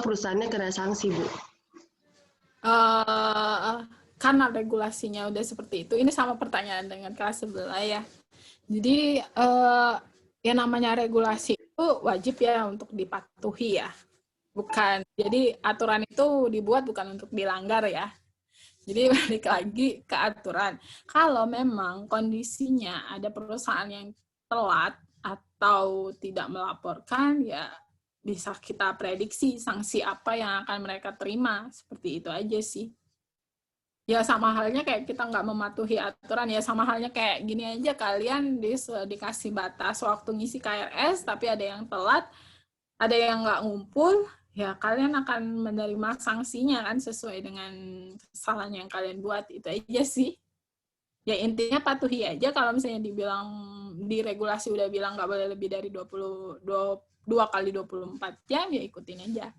perusahaannya kena sanksi Bu? karena regulasinya udah seperti itu, ini sama pertanyaan dengan kelas sebelah ya. Jadi yang namanya regulasi itu wajib ya untuk dipatuhi ya. Bukan, jadi aturan itu dibuat bukan untuk dilanggar ya. Jadi balik lagi ke aturan. Kalau memang kondisinya ada perusahaan yang telat atau tidak melaporkan, ya bisa kita prediksi sanksi apa yang akan mereka terima. Seperti itu aja sih. Ya sama halnya kayak kita nggak mematuhi aturan, ya sama halnya kayak gini aja, kalian dikasih batas waktu ngisi KRS, tapi ada yang telat, ada yang nggak ngumpul, ya kalian akan menerima sanksinya kan sesuai dengan kesalahan yang kalian buat. Itu aja sih. Ya intinya patuhi aja. Kalau misalnya dibilang di regulasi udah bilang nggak boleh lebih dari 2 kali 24 jam, ya ikutin aja.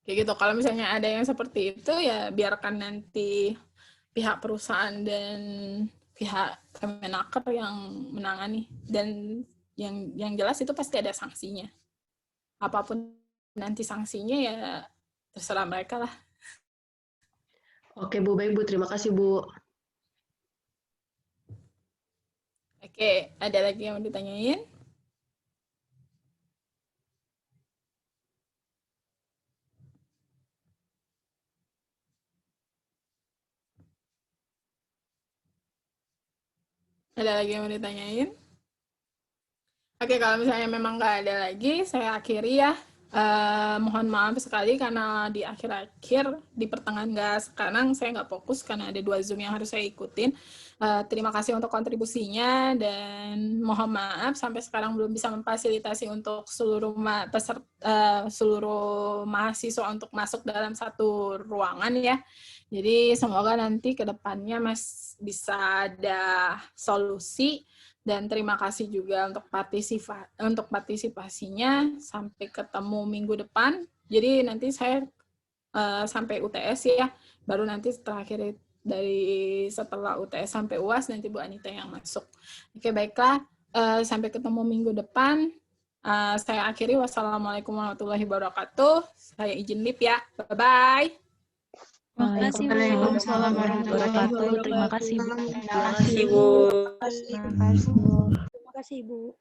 Kayak gitu. Kalau misalnya ada yang seperti itu, ya biarkan nanti pihak perusahaan dan pihak Kemenaker yang menangani. Dan yang jelas itu pasti ada sanksinya. Apapun nanti sanksinya, ya terserah mereka lah. Oke Bu, baik Bu, terima kasih Bu. Oke, ada lagi yang mau ditanyain? Ada lagi yang mau ditanyain? Oke, kalau misalnya memang nggak ada lagi, saya akhiri ya. Mohon maaf sekali karena di akhir-akhir, di pertengahan sekarang saya nggak fokus karena ada 2 Zoom yang harus saya ikutin. Terima kasih untuk kontribusinya dan mohon maaf sampai sekarang belum bisa memfasilitasi untuk seluruh seluruh mahasiswa untuk masuk dalam satu ruangan ya. Jadi semoga nanti ke depannya bisa ada solusi. Dan terima kasih juga untuk partisipasinya. Sampai ketemu minggu depan. Jadi nanti saya sampai UTS ya. Baru nanti setelah UTS sampai UAS, nanti Bu Anita yang masuk. Oke, baiklah. Sampai ketemu minggu depan. Saya akhiri. Wassalamualaikum warahmatullahi wabarakatuh. Saya izin live ya. Bye-bye. Waalaikumsalam warahmatullahi wabarakatuh. Terima kasih Bu. Terima kasih Bu.